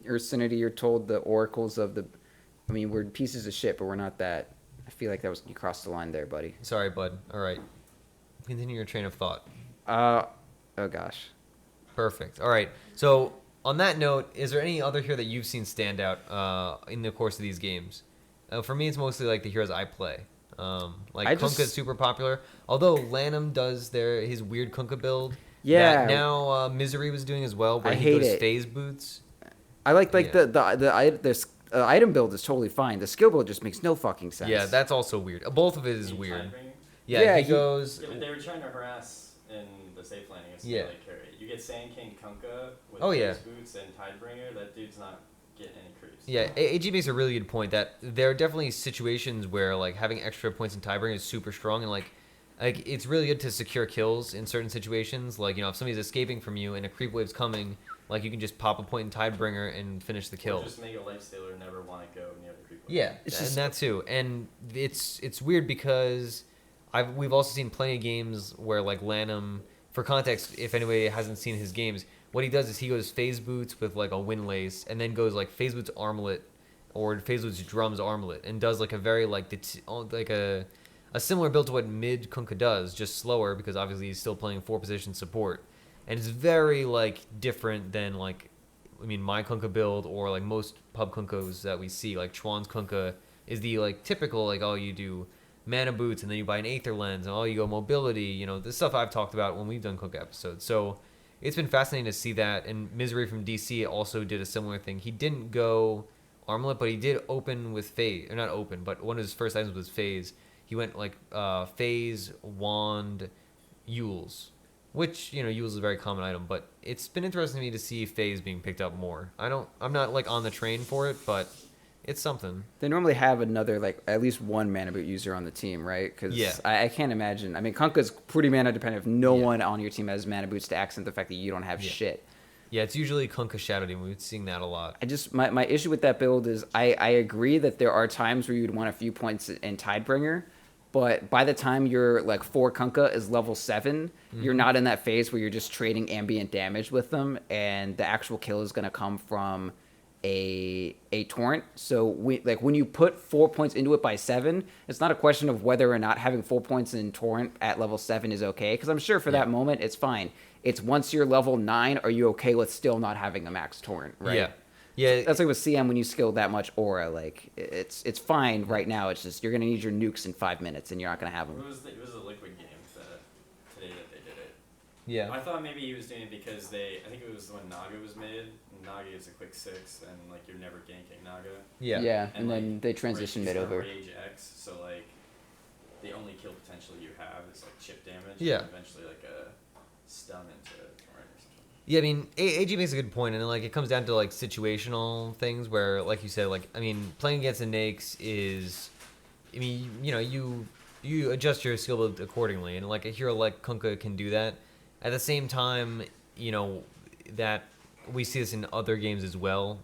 Ursinity, you're told the oracles of the. I mean, we're pieces of shit, but we're not that. I feel like you crossed the line there, buddy. Sorry, bud. All right. Continue your train of thought. Oh gosh. Perfect. All right. So on that note, is there any other hero that you've seen stand out in the course of these games? For me, it's mostly like the heroes I play. Kunkka's super popular. Although Lanham does his weird Kunkka build. Yeah. That now Misery was doing as well, where I he hate goes it. phase boots. I like Yeah. the item build is totally fine. The skill build just makes no fucking sense. Yeah, that's also weird. Both of it is Team weird. Tidebringer? Yeah, he he- goes. Yeah, but they were trying to harass in the safe lane against Yeah. the late carry. You get Sand King Kunkka with Oh, yeah. Face Boots and Tidebringer, that dude's not getting any creeps. Yeah, AG makes a really good point that there are definitely situations where like having extra points in Tidebringer is super strong, and like it's really good to secure kills in certain situations. Like, if somebody's escaping from you and a creep wave's coming, like you can just pop a point in Tidebringer and finish the kill. Or just make a lifestealer never want to go near the creep. Yeah, It's and just- that too. And it's weird because we've also seen plenty of games where like Lanham, for context, if anybody hasn't seen his games, what he does is he goes phase boots with like a Windlace, and then goes like phase boots armlet or phase boots drums armlet, and does like a very like a similar build to what mid Kunkka does, just slower because obviously he's still playing 4-position support, and it's very like different than like my Kunkka build or like most pub Kunkkos that we see. Like Chuan's Kunkka is the like typical like, oh, you do mana boots and then you buy an Aether Lens and you go mobility, the stuff I've talked about when we've done Kunkka episodes. So it's been fascinating to see that. And Misery from DC also did a similar thing. He didn't go armlet, but he did open with phase, or not open, but one of his first items was phase. He went like phase, wand, Yules, which Yules is a very common item, but it's been interesting to me to see phase being picked up more. I'm not like on the train for it, but it's something. They normally have another, like, at least one mana boot user on the team, right? Because Yeah. I can't imagine. I mean, Kunkka's pretty mana dependent if no Yeah. one on your team has mana boots to accent the fact that you don't have Yeah. shit. Yeah, it's usually Kunkka Shadow Demon. We've seen that a lot. My issue with that build is I agree that there are times where you'd want a few points in Tidebringer, but by the time your like 4 Kunkka is level 7, you're not in that phase where you're just trading ambient damage with them, and the actual kill is going to come from a torrent. So when you put 4 points into it by 7, it's not a question of whether or not having 4 points in torrent at level 7 is okay, because I'm sure for that moment it's fine. It's once you're level 9, are you okay with still not having a max torrent, right? Yeah. That's like with CM, when you skill that much aura, like it's fine right now. It's just you're gonna need your nukes in 5 minutes, and you're not gonna have them. It was a Liquid game today that they did it. Yeah. I thought maybe he was doing it because I think it was when Naga was made. And Naga is a quick 6, and like you're never ganking Naga. Yeah, and like, then they transition mid over. Rage X, so like the only kill potential you have is like chip damage. Yeah. And eventually like a stun into torrent or something. Yeah, I mean, AG makes a good point, and like it comes down to like situational things where, like you said, like I mean, playing against a Nakes is, I mean, you adjust your skill build accordingly, and like a hero like Kunkka can do that. At the same time, that we see this in other games as well,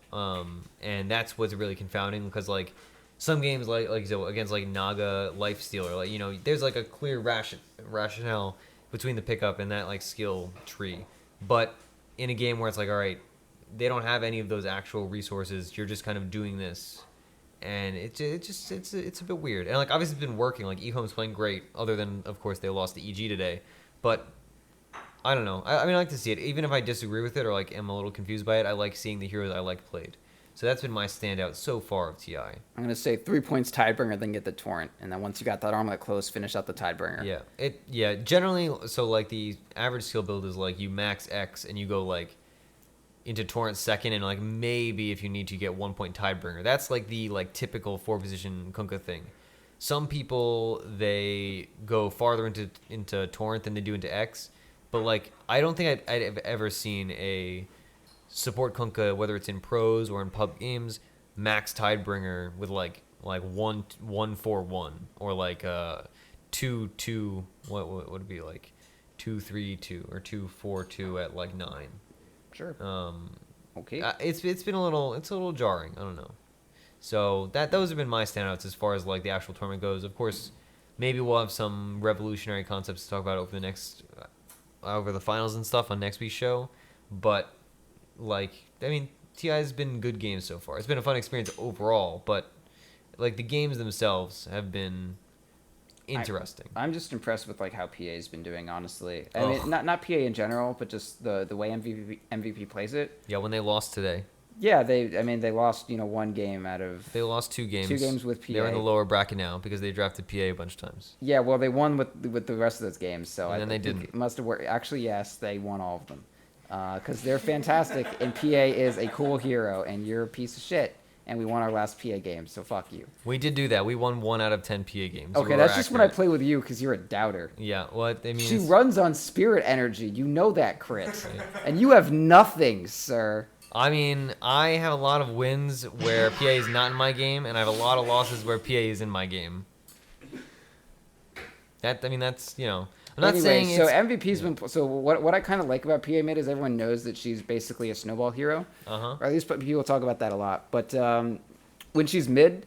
and that's what's really confounding, because like some games like you said, against like Naga, Lifestealer, like there's like a clear rationale between the pickup and that like skill tree, but in a game where it's like, all right, they don't have any of those actual resources, you're just kind of doing this, and it's a bit weird. And like obviously it's been working, like eHome's playing great, other than of course they lost to EG today, but I don't know. I mean, I like to see it, even if I disagree with it or like am a little confused by it. I like seeing the heroes I like played. So that's been my standout so far of TI. I'm gonna say 3 points Tidebringer, then get the torrent, and then once you got that armor close, finish out the Tidebringer. Yeah. Generally, so like the average skill build is like you max X and you go like into torrent second, and like maybe if you need to get 1 point Tidebringer. That's like the like typical 4-position Kunkka thing. Some people, they go farther into torrent than they do into X, but like I don't think I'd have ever seen a support Kunkka, whether it's in pros or in pub games, max Tidebringer with like 1-4-1 or like 2-2. What would it be, like 2-3-2 or 2-4-2 at like 9? Sure. Okay. It's a little jarring. I don't know. So those have been my standouts as far as like the actual tournament goes. Of course, maybe we'll have some revolutionary concepts to talk about over the finals and stuff on next week's show, but like, I mean, TI has been good games so far. It's been a fun experience overall, but like the games themselves have been interesting. I'm just impressed with like how PA's been doing, honestly. I mean, not PA in general, but just the way MVP plays it. Yeah, when they lost today. Yeah, they lost, one game out of... They lost 2 games. 2 games with PA. They're in the lower bracket now because they drafted PA a bunch of times. Yeah, well, they won with the rest of those games, so and then I they think didn't. it must have worked. Actually, yes, they won all of them. Because they're fantastic, and PA is a cool hero, and you're a piece of shit. And we won our last PA game, so fuck you. We did do that. We won 1 out of 10 PA games. Okay, that's just when I play with you, because you're a doubter. Yeah, well, I mean... She runs on spirit energy. You know that, Crit. And you have nothing, sir. I mean, I have a lot of wins where PA is not in my game, and I have a lot of losses where PA is in my game. That's, I'm not saying so it's... MVP's been... So what I kind of like about PA mid is everyone knows that she's basically a snowball hero. Uh-huh. Or at least people talk about that a lot. But when she's mid,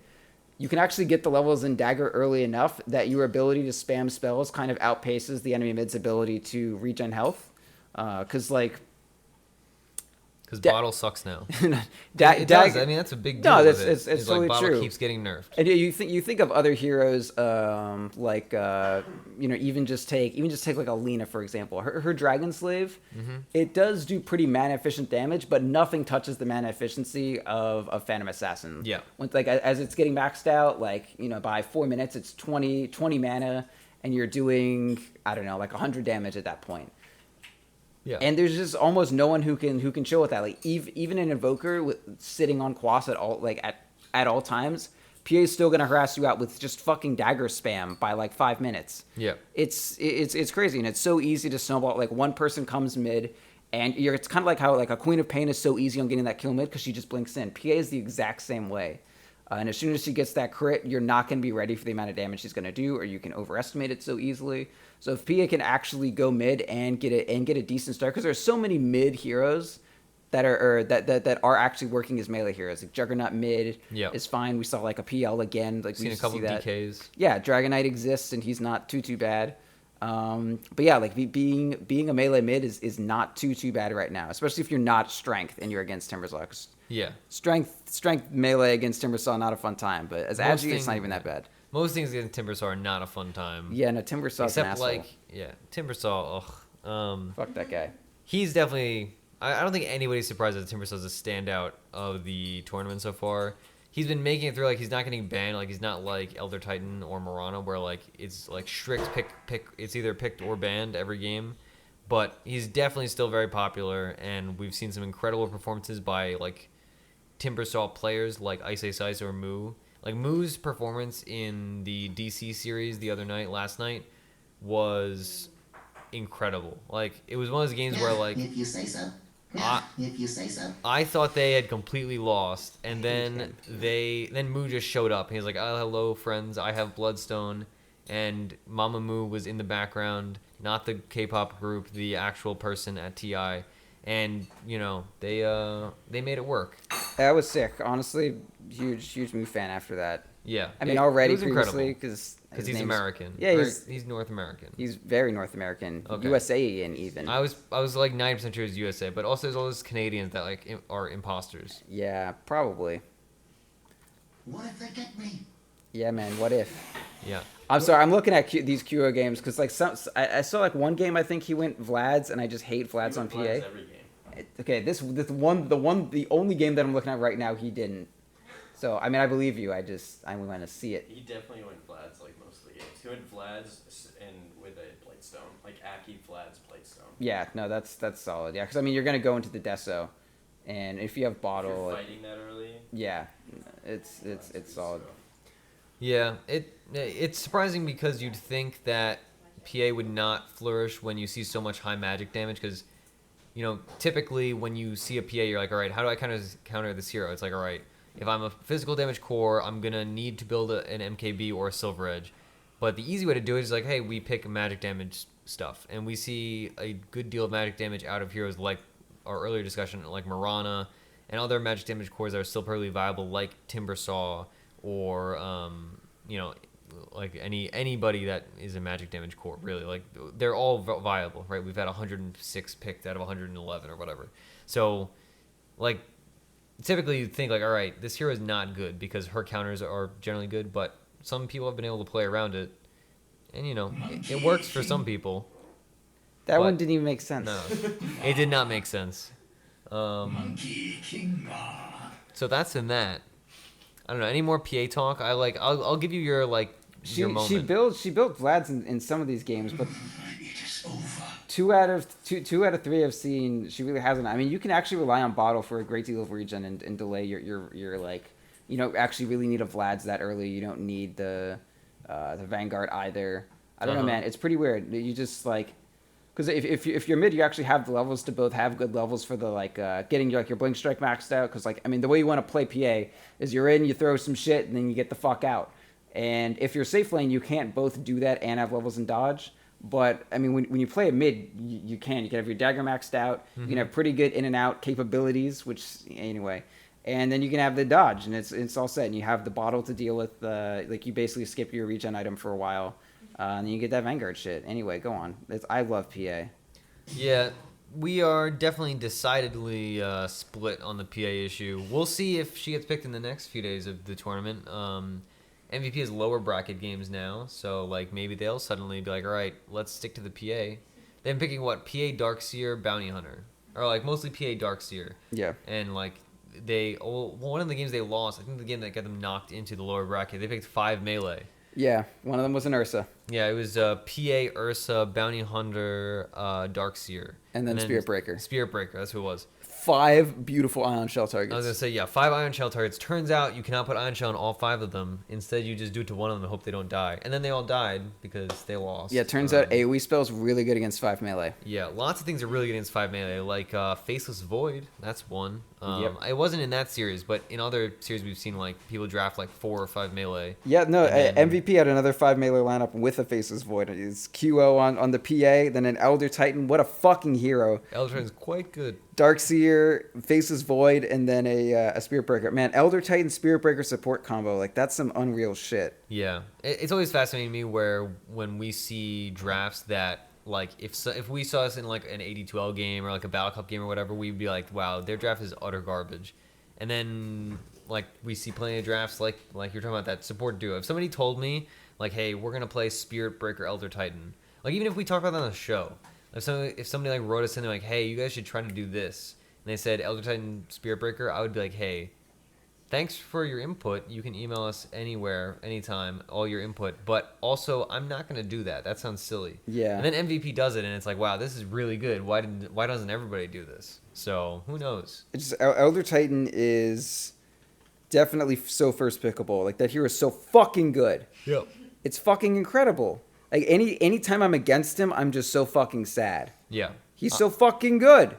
you can actually get the levels in Dagger early enough that your ability to spam spells kind of outpaces the enemy mid's ability to regen health. Because, like... Because Bottle sucks now. It does. I mean, that's a big deal. No, with it's it. totally like Bottle true. keeps getting nerfed. And you think of other heroes, even just take like Alina, for example. Her Dragon Slave, it does do pretty mana efficient damage, but nothing touches the mana efficiency of Phantom Assassin. Yeah. As it's getting maxed out, by 4 minutes, it's 20 mana, and you're doing, I don't know, like 100 damage at that point. Yeah. And there's just almost no one who can chill with that. Like even an Invoker sitting on Quas at all times, PA is still gonna harass you out with just fucking dagger spam by like 5 minutes. Yeah. It's crazy, and it's so easy to snowball. Like one person comes mid, and it's kind of like how like a Queen of Pain is so easy on getting that kill mid because she just blinks in. PA is the exact same way. And as soon as she gets that crit, you're not going to be ready for the amount of damage she's going to do, or you can overestimate it so easily. So if PA can actually go mid and get a decent start, because there's so many mid heroes that are actually working as melee heroes. Like Juggernaut mid is fine. We saw like a PL again. Like seen a couple of DKs. Yeah, Dragon Knight exists, and he's not too bad. But yeah, like being a melee mid is not too bad right now, especially if you're not strength and you're against Timbersaw. 'Cause Yeah. strength melee against Timbersaw, not a fun time. But as Most Agi, it's not thing- even that bad. Most things against Timbersaw are not a fun time. Yeah, no, Timbersaw's an Except asshole. like, yeah, Timbersaw. Ugh. Fuck that guy. He's definitely. I don't think anybody's surprised that Timbersaw's a standout of the tournament so far. He's been making it through. Like he's not getting banned. Like he's not like Elder Titan or Mirana, where like it's like strict pick. It's either picked or banned every game. But he's definitely still very popular, and we've seen some incredible performances by like Timbersaw players like Ice or Moo. Like Moo's performance in the DC series last night was incredible. Like it was one of those games where like if you say so. If you say so. I thought they had completely lost, and then Moo just showed up. He was like, "Oh, hello, friends. I have Bloodstone," and Mama Moo was in the background, not the K-pop group, the actual person at TI, and you know they made it work. That was sick. Honestly, huge Moo fan after that. Yeah, I mean, it already was previously incredible because he's American. Yeah, he's North American. He's very North American, Okay. USA and even. I was like 90% sure it's USA, but also there's all those Canadians that like are imposters. Yeah, probably. What if they get me? Yeah, man. What if? Yeah. I'm sorry. I'm looking at these QO games because like I saw like one game. I think he went Vlad's, and I just hate Vlad's on PA. Every game. Okay, the only game that I'm looking at right now, he didn't. So I mean, I believe you. I want to see it. He definitely went Vlad's like most of the games. He went Vlad's and with a Blightstone, like Aki Vlad's Blightstone. Yeah, no, that's solid. Yeah, because I mean, you're gonna go into the Deso, and if you have If bottle, you're fighting that early. yeah, it's solid. Yeah, it's surprising because you'd think that PA would not flourish when you see so much high magic damage because, you know, typically when you see a PA, you're like, all right, how do I counter this hero? It's like, all right, if I'm a physical damage core, I'm going to need to build an MKB or a Silver Edge. But the easy way to do it is like, hey, we pick magic damage stuff. And we see a good deal of magic damage out of heroes like our earlier discussion, like Mirana, and other magic damage cores that are still perfectly viable, like Timbersaw, or you know, like anybody that is a magic damage core, really. Like they're all viable, right? We've had 106 picked out of 111 or whatever. So like typically you'd think like, all right, this hero is not good because her counters are generally good, but some people have been able to play around it, and you know it works for some people. That But- one didn't even make sense. No, it did not make sense. Monkey King. So that's in that. I don't know. Any more PA talk? I'll give you your like your moment. She built Vlad's in some of these games, but It is over. two out of three I've seen, she really hasn't. I mean, you can actually rely on bottle for a great deal of regen and delay your like, you don't actually really need a Vlad's that early. You don't need the Vanguard either. I don't know, man. It's pretty weird. You just like, because if you're mid, you actually have the levels to both have good levels for the like getting your Blink Strike maxed out. Because like, I mean, the way you want to play PA is you're in, you throw some shit, and then you get the fuck out. And if you're safe lane, you can't both do that and have levels in dodge. But I mean, when you play a mid, you can. You can have your dagger maxed out. You can have pretty good in and out capabilities, which anyway. And then you can have the dodge, and it's all set. And you have the bottle to deal with. Like you basically skip your regen item for a while, and then you get that Vanguard shit. Anyway, go on. I love PA. Yeah, we are definitely decidedly split on the PA issue. We'll see if she gets picked in the next few days of the tournament. MVP is lower bracket games now, so like maybe they'll suddenly be like, all right, let's stick to the PA. They've been picking what, PA Darkseer Bounty Hunter, or like mostly PA Darkseer. Yeah. And like one of the games they lost, I think the game that got them knocked into the lower bracket, they picked 5 melee. Yeah, one of them was an Ursa. Yeah, it was PA Ursa Bounty Hunter Darkseer, And then Spirit Breaker. Spirit Breaker, that's who it was. 5 beautiful ion shell targets. I was gonna say, yeah, 5 ion shell targets. Turns out you cannot put ion shell on all 5 of them. Instead, you just do it to one of them and hope they don't die. And then they all died because they lost. Yeah, it turns out AoE spell's really good against 5 melee. Yeah, lots of things are really good against 5 melee, like Faceless Void. That's one. Yep. It wasn't in that series, but in other series we've seen like people draft like 4 or 5 melee. Yeah, no, And then- MVP had another 5 melee lineup with a Faceless Void. It's QO on the PA, then an Elder Titan. What a fucking hero. Eldrin's quite good. Darkseer, Faceless Void, and then a Spirit Breaker. Man, Elder Titan Spirit Breaker support combo, like that's some unreal shit. Yeah, it's always fascinating to me when we see drafts that like if we saw us in like an 82L game or like a Battle Cup game or whatever, we'd be like, wow, their draft is utter garbage. And then like we see plenty of drafts like you're talking about that support duo. If somebody told me like, hey, we're gonna play Spirit Breaker Elder Titan, like even if we talk about that on the show. If somebody like wrote us in, they're like, hey, you guys should try to do this, and they said Elder Titan Spirit Breaker, I would be like, hey, thanks for your input. You can email us anywhere, anytime, all your input. But also, I'm not going to do that. That sounds silly. Yeah. And then MVP does it, and it's like, wow, this is really good. Why doesn't everybody do this? So who knows? It's just, Elder Titan is definitely so first pickable. Like that hero is so fucking good. Yep. It's fucking incredible. Like anytime I'm against him, I'm just so fucking sad. Yeah. He's so fucking good.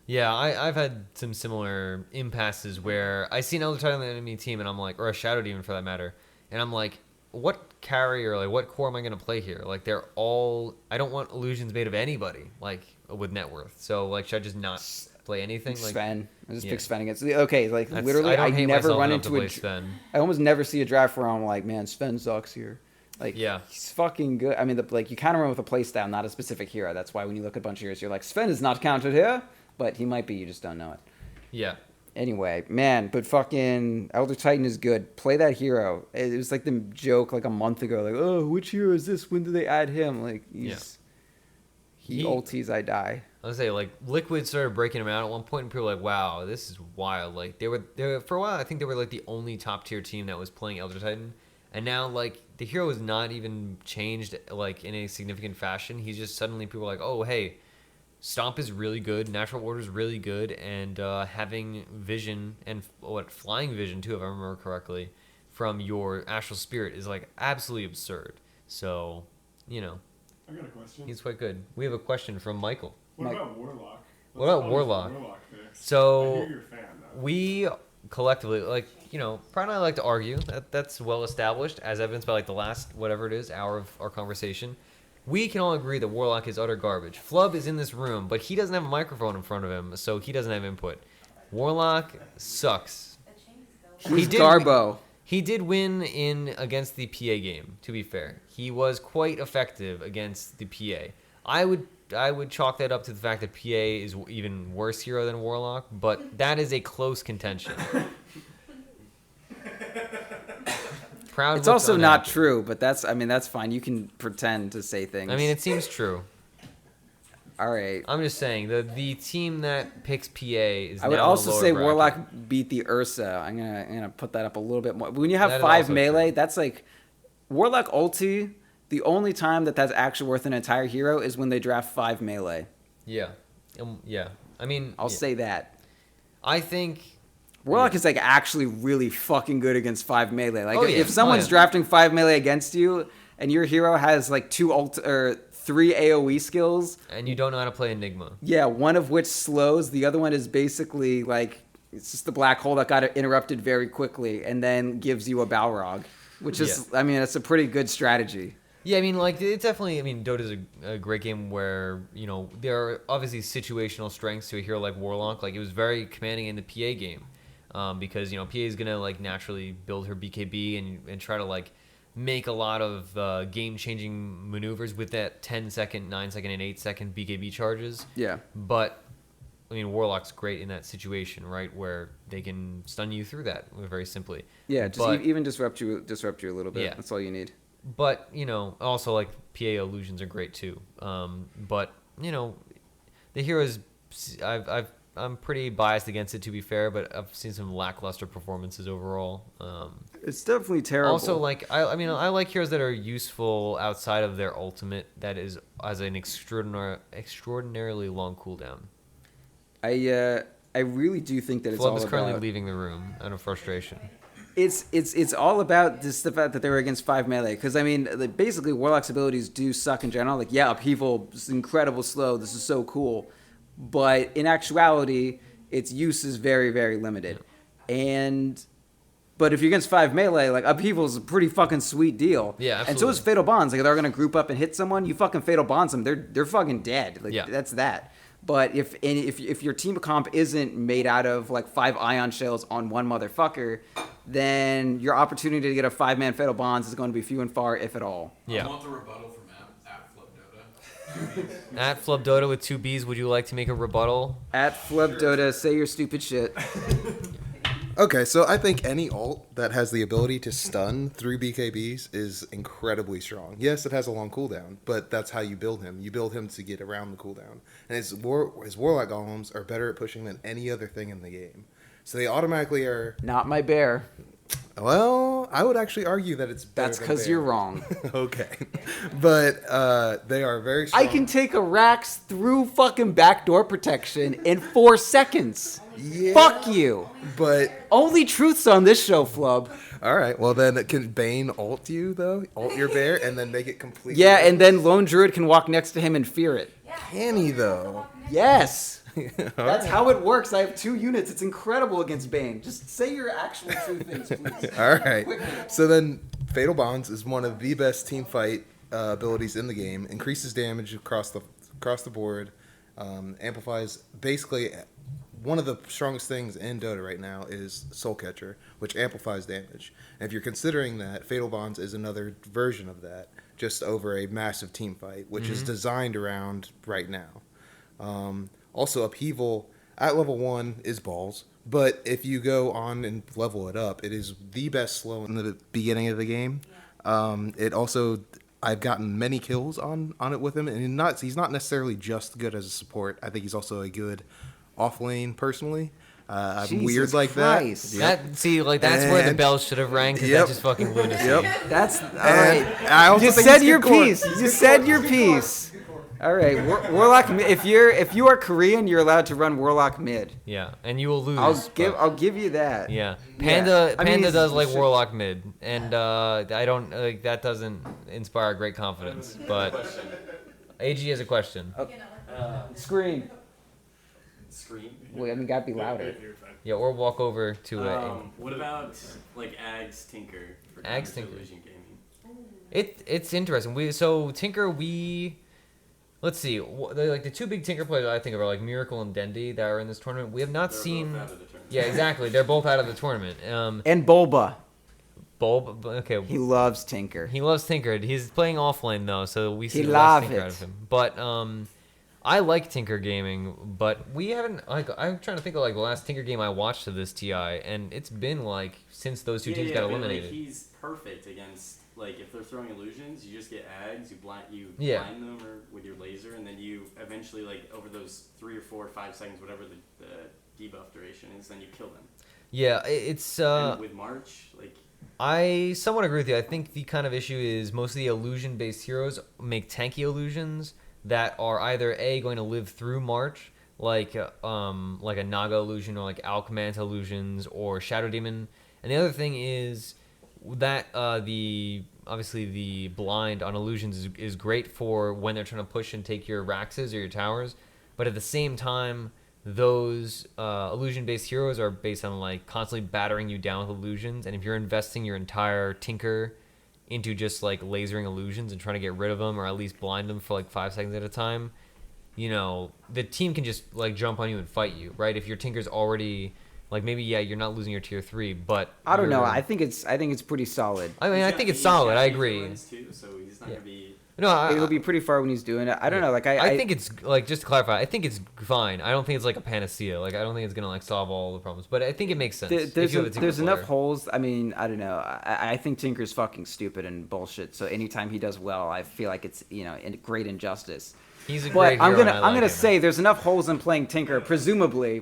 Yeah, I've had some similar impasses where I see an Elder Titan on the enemy team, and I'm like, or a Shadow Demon for that matter, and I'm like, what carry or like what core am I gonna play here? Like they're all, I don't want illusions made of anybody like with net worth. So like, should I just not play anything? Like Sven. I just pick Sven against. Okay, like That's- literally, I don't I hate never myself run enough to into play a. Sven. I almost never see a draft where I'm like, man, Sven sucks here. Like, Yeah. he's fucking good. I mean, like you kind of run with a playstyle, not a specific hero. That's why when you look at a bunch of heroes, you're like, Sven is not counted here, but he might be. You just don't know it. Yeah. Anyway, man, but fucking Elder Titan is good. Play that hero. It was like the joke like a month ago, like, oh, which hero is this? When do they add him? Like, he ulties, I die. I was say like Liquid started breaking him out at one point, and people were like, "Wow, this is wild!" Like they were for a while. I think they were like the only top tier team that was playing Elder Titan, and now like the hero is not even changed like in a significant fashion. He's just suddenly people are like, "Oh, hey, Stomp is really good, Natural Order is really good, and having Vision and Flying Vision too, if I remember correctly, from your Astral Spirit is like absolutely absurd." So, you know, I got a question. he's quite good. We have a question from Michael. What about Warlock? What about What's Warlock? Warlock picks? So, I hear you're a fan, though. we collectively, like, you know, Pride and I like to argue. That's well established, as evidenced by like the last whatever it is hour of our conversation. We can all agree that Warlock is utter garbage. Flub is in this room, but he doesn't have a microphone in front of him, so he doesn't have input. Warlock sucks. He's Garbo. He did win in against the PA game, to be fair. He was quite effective against the PA. I would chalk that up to the fact that PA is even worse hero than Warlock, but that is a close contention. Proud. It's also not true, but that's fine. You can pretend to say things. I mean, it seems true. all right. I'm just saying the team that picks PA is. I would now also the lower say bracket. Warlock beat the Ursa. I'm gonna put that up a little bit more. When you have That is 5 also melee, true. that's like Warlock ulti. The only time that's actually worth an entire hero is when they draft 5 melee. Yeah, yeah. I mean, I'll yeah. say that. I think Warlock is like actually really fucking good against 5 melee. Like Oh, yeah. if someone's Oh, yeah. drafting 5 melee against you and your hero has like 3 AoE skills, and you don't know how to play Enigma. yeah, one of which slows, the other one is basically like it's just the black hole that got interrupted very quickly and then gives you a Balrog, which is I mean, it's a pretty good strategy. Yeah, I mean, like, it's definitely, I mean, Dota's a great game where, you know, there are obviously situational strengths to a hero like Warlock. Like, it was very commanding in the PA game because, you know, PA is going to, like, naturally build her BKB and try to, like, make a lot of game-changing maneuvers with that 10-second, 9-second, and 8-second BKB charges. Yeah. But, I mean, Warlock's great in that situation, right, where they can stun you through that very simply. Yeah, just But- even disrupt you a little bit. Yeah. That's all you need. But, you know, also, like, PA illusions are great, too. But, you know, the heroes, I'm pretty biased against it, to be fair, but I've seen some lackluster performances overall. It's definitely terrible. Also, like, I mean, I like heroes that are useful outside of their ultimate that is as an extraordinarily long cooldown. I really do think that it's Flub all is currently about... leaving the room out of frustration. It's all about just the fact that they were against 5 melee. Because, I mean, like, basically, Warlock's abilities do suck in general. Like, yeah, Upheaval is incredible slow. This is so cool. But in actuality, its use is very, very limited. But if you're against 5 melee, like, Upheaval is a pretty fucking sweet deal. Yeah, And so is absolutely. Fatal Bonds. Like, if they're going to group up and hit someone, you fucking Fatal Bonds them. They're fucking dead. Like, Yeah. that's that. But if your team comp isn't made out of like 5 ion shells on one motherfucker, then your opportunity to get a 5-man Fatal Bonds is going to be few and far, if at all. Yeah. I want the rebuttal from at At Flub Dota with 2 Bs, would you like to make a rebuttal? At Flub Dota, say your stupid shit. Okay, so I think any ult that has the ability to stun 3 BKBs is incredibly strong. Yes, it has a long cooldown, but that's how you build him. You build him to get around the cooldown. And his Warlock Golems are better at pushing than any other thing in the game. So they automatically are... Not my bear. Well, I would actually argue that it's better That's than because Bear. you're wrong. Okay. But they are very strong. I can take a Rax through fucking backdoor protection in 4 seconds. Yeah, Fuck you. But... Only truths on this show, Flub. All right, well then, can Bane ult you, though? Ult your bear, and then make it completely... Yeah, and then Lone Druid can walk next to him and fear it. Can he, though? Yes. All That's right. how it works. I have 2 units. It's incredible against Bane. Just say your actual true things, please. All right. So then, Fatal Bonds is one of the best team fight abilities in the game. Increases damage across the board. Amplifies basically one of the strongest things in Dota right now is Soul Catcher, which amplifies damage. And if you're considering that, Fatal Bonds is another version of that, just over a massive team fight, which is designed around right now. Also, Upheaval at level 1 is balls, but if you go on and level it up, it is the best slow in the beginning of the game. It also, I've gotten many kills on it with him, and he's not necessarily just good as a support. I think he's also a good off lane personally. I'm Jesus weird like Christ. that. That's where the And- bells should have rang, because Yep. that's just fucking lunacy. Yep. That's all And right. I also You think said he's your good core. piece. You said your piece. All right, Warlock. If you are Korean, you're allowed to run Warlock mid. Yeah, and you will lose. I'll give you that. Yeah, Panda I mean, does he's- like Warlock mid, and I don't like that doesn't inspire great confidence. But AG has a question. Scream. Scream. Well, I mean, gotta be louder. Yeah, or walk over to a. What about like Ag's Tinker for Ag's Congress Tinker. Illusion Gaming? It's interesting. Tinker let's see. Like the 2 big Tinker players I think of are like Miracle and Dendi that are in this tournament. We have not They're seen. both out of the tournament. Yeah, exactly. They're both out of the tournament. And Bulba. Bulb. Okay. He loves Tinker. He loves Tinker. He's playing offlane though, so we see He less love Tinker it. out of him. But I like Tinker gaming, but we haven't. Like, I'm trying to think of like the last Tinker game I watched of this TI, and it's been like since those 2 teams got but, eliminated. Like, he's perfect against like if they're throwing illusions, you just get Ags, you blind them or with your laser, and then you eventually like over those 3 or 4 or 5 seconds, whatever the debuff duration is, then you kill them. Yeah, it's. And with March, like. I somewhat agree with you. I think the kind of issue is most of the illusion-based heroes make tanky illusions that are either going to live through March, like a Naga illusion or like Alchemant illusions or Shadow Demon. And the other thing is that obviously the blind on illusions is great for when they're trying to push and take your Raxes or your towers, but at the same time, those illusion-based heroes are based on like constantly battering you down with illusions, and if you're investing your entire Tinker into just like lasering illusions and trying to get rid of them or at least blind them for like 5 seconds at a time, you know, the team can just like jump on you and fight you, right? If your Tinker's already like maybe you're not losing your tier 3, but I don't know. you're- I think it's pretty solid. I mean, I think it's solid. I agree. Too, so he's not Yeah. gonna be. No, It'll be pretty far when he's doing it. I don't know. Like I think it's like, just to clarify, I think it's fine. I don't think it's like a panacea. Like I don't think it's gonna like solve all the problems, but I think it makes sense. if you have a Tinker there's enough player. holes. I mean, I don't know. I think Tinker's fucking stupid and bullshit. So anytime he does well, I feel like it's a great injustice. He's a But great I'm hero, and gonna I I'm like gonna him. say there's enough holes in playing Tinker. Presumably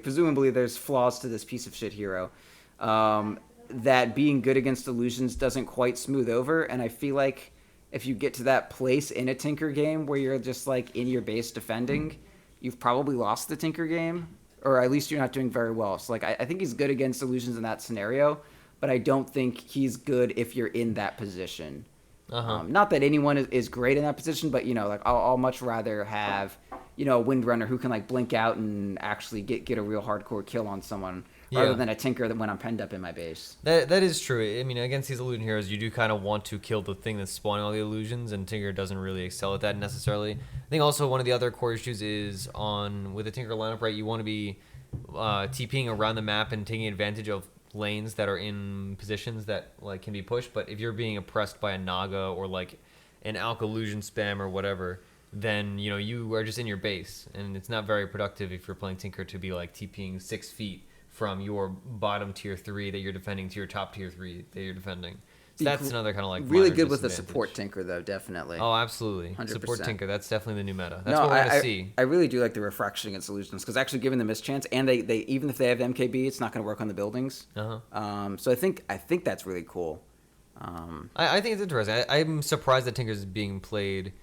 there's flaws to this piece of shit hero. That being good against illusions doesn't quite smooth over, and I feel like if you get to that place in a Tinker game where you're just like in your base defending, you've probably lost the Tinker game, or at least you're not doing very well. So like I think he's good against illusions in that scenario, but I don't think he's good if you're in that position. Not that anyone is great in that position, but like I'll much rather have a Windrunner who can like blink out and actually get a real hardcore kill on someone rather Yeah. than a Tinker when I'm penned up in my base. That is true. I mean, against these illusion heroes, you do kind of want to kill the thing that's spawning all the illusions, and Tinker doesn't really excel at that necessarily. I think also one of the other core issues is with the Tinker lineup, right? You want to be TPing around the map and taking advantage of lanes that are in positions that like can be pushed. But if you're being oppressed by a Naga or like an Alk illusion spam or whatever, then you are just in your base, and it's not very productive if you're playing Tinker to be like TPing 6 feet from your bottom tier 3 that you're defending to your top tier 3 that you're defending. So that's another kind of like really minor good with the disadvantage. support Tinker though, definitely. Oh, absolutely. 100%. Support Tinker. That's definitely the new meta. That's what we're going to see. I really do like the refraction against illusions because actually giving them mischance, and they even if they have MKB, it's not going to work on the buildings. So I think that's really cool. I think it's interesting. I'm surprised that Tinker is being played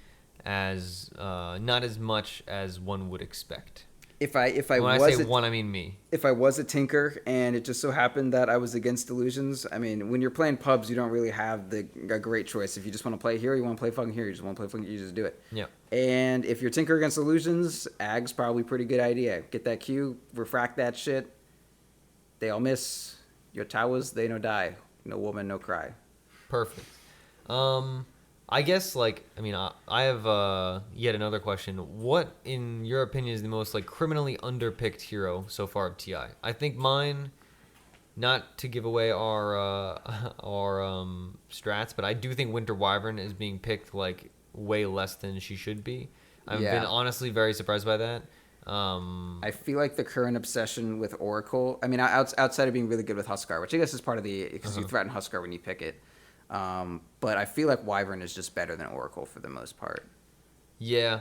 as not as much as one would expect. If I When I was say one, I mean me. if I was a Tinker and it just so happened that I was against illusions, I mean, when you're playing pubs, you don't really have a great choice. If you just want to play here, you want to play fucking here. You just want to play fucking, you just do it. Yeah. And if you're Tinker against illusions, Ag's probably a pretty good idea. Get that Q, refract that shit. They all miss. Your towers, they no die. No woman, no cry. Perfect. I guess, I have yet another question. What, in your opinion, is the most, criminally underpicked hero so far of TI? I think mine, not to give away our strats, but I do think Winter Wyvern is being picked, way less than she should be. I've been honestly very surprised by that. I feel like the current obsession with Oracle, I mean, outside of being really good with Huskar, which I guess is part of because you threaten Huskar when you pick it. But I feel like Wyvern is just better than Oracle for the most part. Yeah,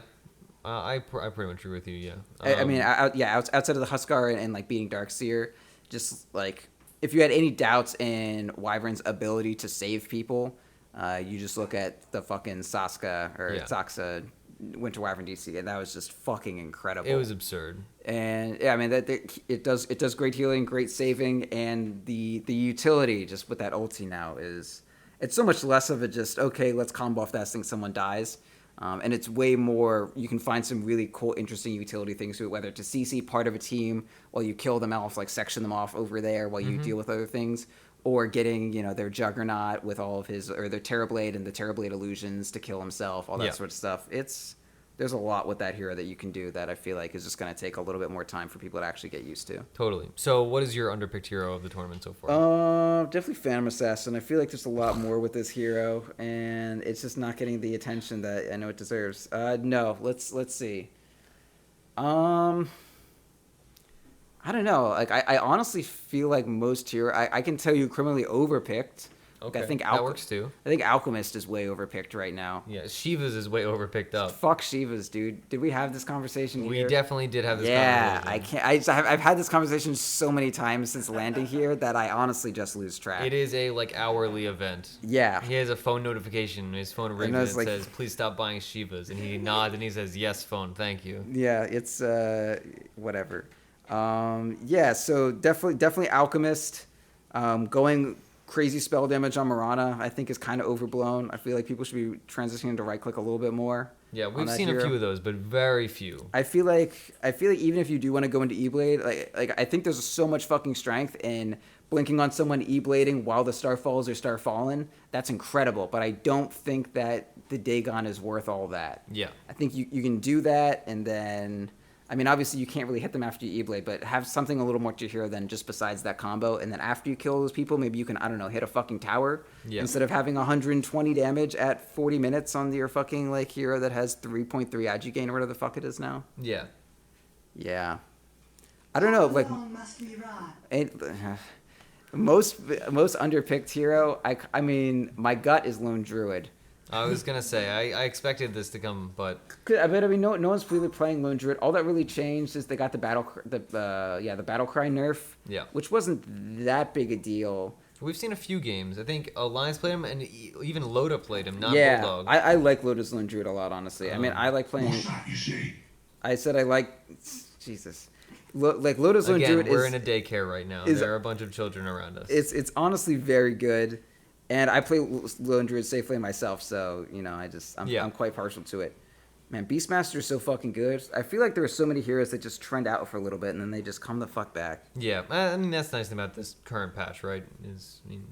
I pretty much agree with you. Yeah, I mean, outside of the Huskar and beating Darkseer, just if you had any doubts in Wyvern's ability to save people, you just look at the fucking Saxa Winter Wyvern DC, and that was just fucking incredible. It was absurd. And yeah, I mean it does great healing, great saving, and the utility just with that ulti now is. It's so much less of a just, okay, let's combo off that thing, someone dies. And it's way more, you can find some really cool, interesting utility things to it, whether it's a CC part of a team while you kill them off, section them off over there while you deal with other things, or getting, their Juggernaut with all of or their Terrorblade and the Terrorblade illusions to kill himself, all that sort of stuff. There's a lot with that hero that you can do that I feel like is just going to take a little bit more time for people to actually get used to. Totally. So what is your underpicked hero of the tournament so far? Definitely Phantom Assassin. I feel like there's a lot more with this hero, and it's just not getting the attention that I know it deserves. No, let's see. I don't know. I honestly feel like most hero, I can tell you criminally overpicked. Okay, I think that works too. I think Alchemist is way overpicked right now. Yeah, Shiva's is way overpicked up. Fuck Shiva's, dude. Did we have this conversation here? We definitely did have this conversation. I can't. I've had this conversation so many times since landing here that I honestly just lose track. It is a hourly event. Yeah. He has a phone notification. His phone rings and it says, "Please stop buying Shivas," and he nods and he says, "Yes, phone, thank you." Yeah, it's whatever. Yeah, so definitely Alchemist. Going crazy spell damage on Mirana, I think, is kind of overblown. I feel like people should be transitioning to right click a little bit more. Yeah, we've seen a few of those, but very few. I feel like even if you do want to go into E-Blade, I think there's so much fucking strength in blinking on someone E-Blading while the star falls or star fallen. That's incredible, but I don't think that the Dagon is worth all that. Yeah. I think you can do that, and then, I mean, obviously you can't really hit them after you E-Blade, but have something a little more to your hero than just besides that combo. And then after you kill those people, maybe you can, I don't know, hit a fucking tower. Yeah. Instead of having 120 damage at 40 minutes on your fucking, hero that has 3.3 IG gain or whatever the fuck it is now. Yeah. Yeah. I don't know, most underpicked hero, I mean, my gut is Lone Druid. I was gonna say I expected this to come, but I mean, no one's really playing Lone Druid. All that really changed is they got the battle cry nerf. Yeah. Which wasn't that big a deal. we've seen a few games. I think Alliance played him, and even Loda played him, not Yeah, Bulldog. I like Lotus Lone Druid a lot, honestly. I mean, I like playing. What's that you say? I said I like. Jesus. Lotus Lone Again, Druid we're is. in a daycare right now. is- There are a bunch of children around us. It's honestly very good, and I play Lone Druid safely myself, so I'm Yeah. I'm quite partial to it. Man, Beastmaster is so fucking good. I feel like there are so many heroes that just trend out for a little bit and then they just come the fuck back. Yeah, I mean that's the nice thing about this current patch, right?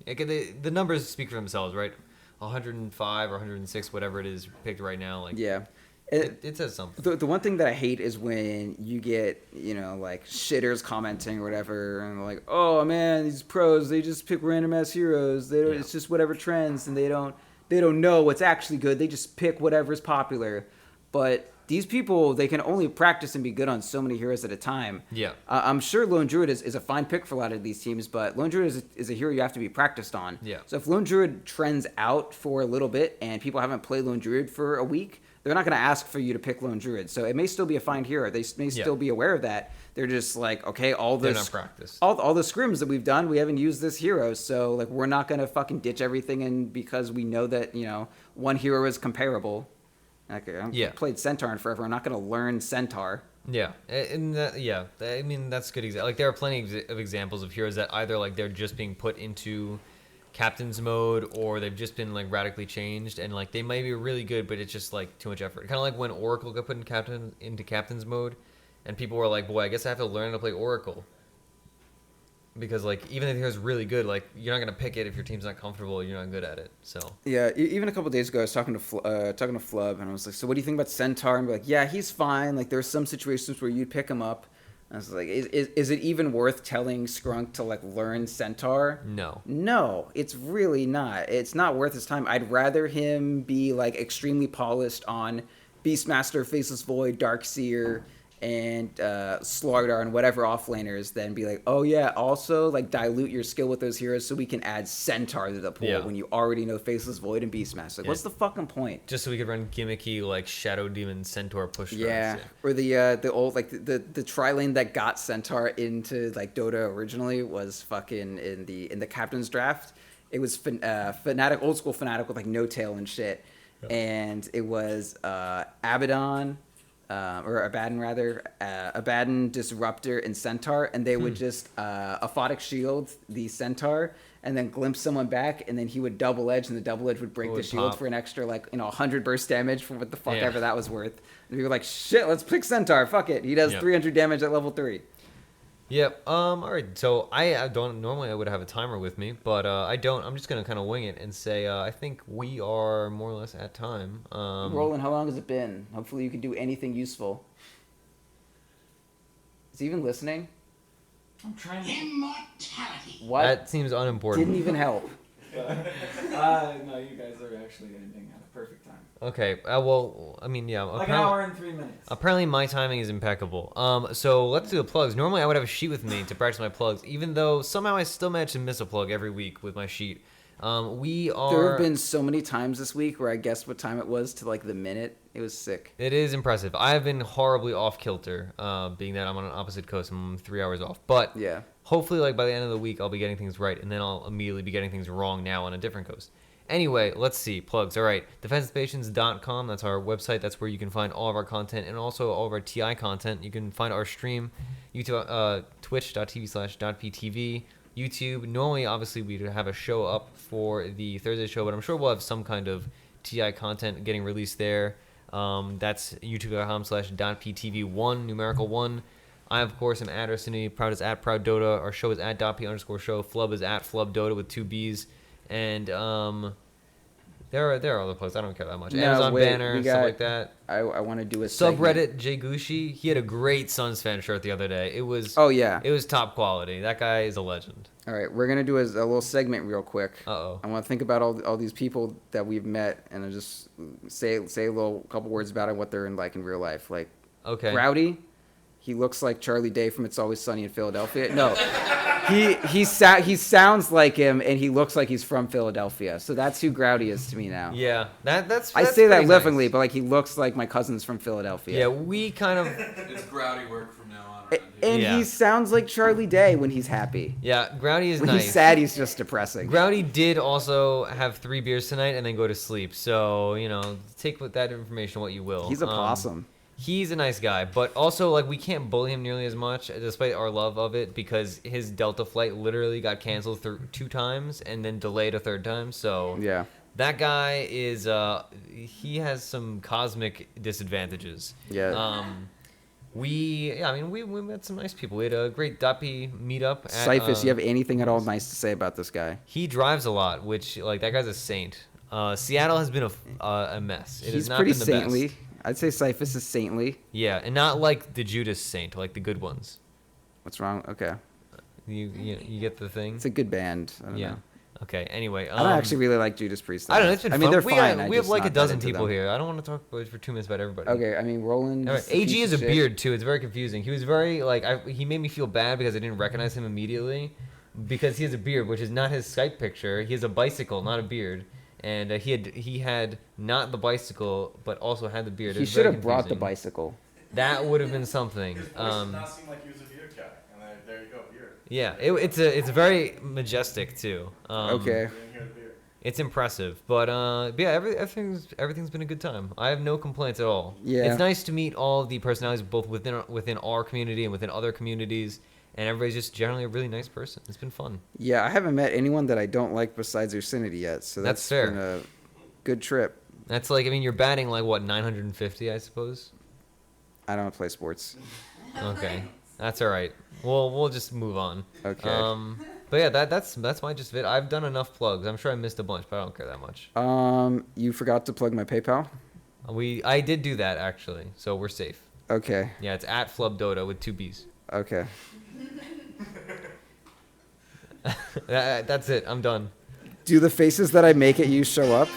The numbers speak for themselves, right? 105 or 106, whatever it is picked right now. Like Yeah. it says something. The one thing that I hate is when you get, like shitters commenting or whatever, and like, oh man, these pros, they just pick random ass heroes. They don't, It's just whatever trends, and they don't know what's actually good. They just pick whatever's popular. But these people, they can only practice and be good on so many heroes at a time. Yeah. I'm sure Lone Druid is a fine pick for a lot of these teams, but Lone Druid is a hero you have to be practiced on. Yeah. So if Lone Druid trends out for a little bit and people haven't played Lone Druid for a week, they're not going to ask for you to pick Lone Druid. So it may still be a fine hero. They may still be aware of that. They're just like, okay, all the scrims that we've done, we haven't used this hero. So like, we're not going to fucking ditch everything and because we know that, one hero is comparable. Like, I've played Centaur in forever. I'm not going to learn Centaur. Yeah, and I mean that's good. Like there are plenty of examples of heroes that either like they're just being put into captain's mode or they've just been like radically changed, and like they might be really good, but it's just like too much effort. Kind of like when Oracle got put into captain's mode, and people were like, "Boy, I guess I have to learn how to play Oracle." Because like even if the hero's really good, like you're not gonna pick it if your team's not comfortable. You're not good at it. So yeah, even a couple days ago, I was talking to Flub, and I was like, "So what do you think about Centaur?" And be like, "Yeah, he's fine. Like there's some situations where you'd pick him up." I was like, "Is it even worth telling Skrunk to like learn Centaur?" No, it's really not. It's not worth his time. I'd rather him be like extremely polished on Beastmaster, Faceless Void, Darkseer, and Slardar and whatever offlaners, then be like, oh yeah, also like dilute your skill with those heroes so we can add Centaur to the pool when you already know Faceless Void and Beastmaster. Like, what's the fucking point? Just so we could run gimmicky like Shadow Demon Centaur push. Or the old like the tri-lane that got Centaur into like Dota originally was fucking in the captain's draft. It was Fnatic, old school Fnatic with like no tail and shit, and it was Abaddon. Or Abaddon rather, Abaddon, Disruptor, and Centaur, and they would just aphotic shield the Centaur, and then glimpse someone back, and then he would double edge, and the double edge would break the shield for an extra 100 burst damage for what the fuck ever that was worth. And we were like, shit, let's pick Centaur. Fuck it, he does 300 damage at level 3. Yep. All right. So I don't normally I would have a timer with me, but I don't. I'm just gonna kind of wing it and say I think we are more or less at time. Roland, how long has it been? Hopefully you can do anything useful. Is he even listening? I'm trying to. Immortality. What? That seems unimportant. Didn't even help. No, you guys are actually ending at a perfect time. Okay. Well, I mean, yeah. Like an hour and 3 minutes. Apparently, my timing is impeccable. So let's do the plugs. Normally, I would have a sheet with me to practice my plugs, even though somehow I still manage to miss a plug every week with my sheet. There have been so many times this week where I guessed what time it was to like the minute. It was sick. It is impressive. I have been horribly off kilter, being that I'm on an opposite coast. I'm 3 hours off. But yeah. Hopefully, like by the end of the week, I'll be getting things right, and then I'll immediately be getting things wrong now on a different coast. Anyway, let's see. Plugs. All right. defensivepatience.com. That's our website. That's where you can find all of our content and also all of our TI content. You can find our stream, YouTube, twitch.tv/.ptv, YouTube. Normally, obviously, we have a show up for the Thursday show, but I'm sure we'll have some kind of TI content getting released there. That's youtube.com/.ptv1, numerical 1. I, of course, am at Ursinity. Proud is at Proud Dota. Our show is at DotP_show. Flub is at Flub Dota with 2 B's. And there are other plugs. I don't care that much. Amazon banner, stuff like that. I want to do a subreddit. Jay Gushi, he had a great Suns fan shirt the other day. It was it was top quality. That guy is a legend. All right, we're gonna do a little segment real quick. Uh-oh. I want to think about all these people that we've met and I just say a couple words about it, what they're in real life. Like, okay, Rowdy. He looks like Charlie Day from It's Always Sunny in Philadelphia. No, he sounds like him, and he looks like he's from Philadelphia. So that's who Growdy is to me now. Yeah, that's I say that lovingly, nice. But he looks like my cousins from Philadelphia. Yeah, we kind of. It's Growdy work from now on. Around and he sounds like Charlie Day when he's happy. Yeah, Growdy is when nice. When he's sad, he's just depressing. Growdy did also have 3 beers tonight and then go to sleep. So take with that information what you will. He's a possum. He's a nice guy, but also we can't bully him nearly as much, despite our love of it, because his Delta flight literally got canceled 2 times and then delayed a 3rd time. So yeah, That guy is he has some cosmic disadvantages. Yeah. We met some nice people. We had a great DotP meetup. At, Cyphus, you have anything at all nice to say about this guy? He drives a lot, which like that guy's a saint. Seattle has been a mess. It He's has not pretty been the saintly. best. I'd say Cyphus is saintly. Yeah, and not like the Judas Saint, like the good ones. What's wrong? Okay. You get the thing? It's a good band. I don't Yeah. know. Okay. Anyway, I don't actually really like Judas Priest. I don't know. It's been I mean, fun. they're we fine. we have just like a not that dozen into people them. here. I don't want to talk for 2 minutes about everybody. Okay, I mean, Roland. All right. AG is a beard too. It's very confusing. He was very he made me feel bad because I didn't recognize him immediately because he has a beard, which is not his Skype picture. He has a bicycle, not a beard, and he had not the bicycle, but also had the beard. It He was should very have brought the confusing. bicycle. That would have been something. His voice did not seem like he was a beard guy, and there you go, beard. Yeah, it's very majestic too. Okay. Didn't hear the beard. It's impressive, but yeah, everything's been a good time. I have no complaints at all. Yeah. It's nice to meet all of the personalities both within our community and within other communities, and everybody's just generally a really nice person. It's been fun. Yeah, I haven't met anyone that I don't like besides Ursinity yet, so That's that's fair. been a good trip. That's like, I mean, you're batting like what 950, I suppose. I don't play sports. Okay, that's all right. We'll just move on. Okay. But yeah, that's my just vid. I've done enough plugs. I'm sure I missed a bunch, but I don't care that much. You forgot to plug my PayPal? I did do that actually, so we're safe. Okay. Yeah, it's at FlubDota with 2 B's. Okay. That's it. I'm done. Do the faces that I make at you show up?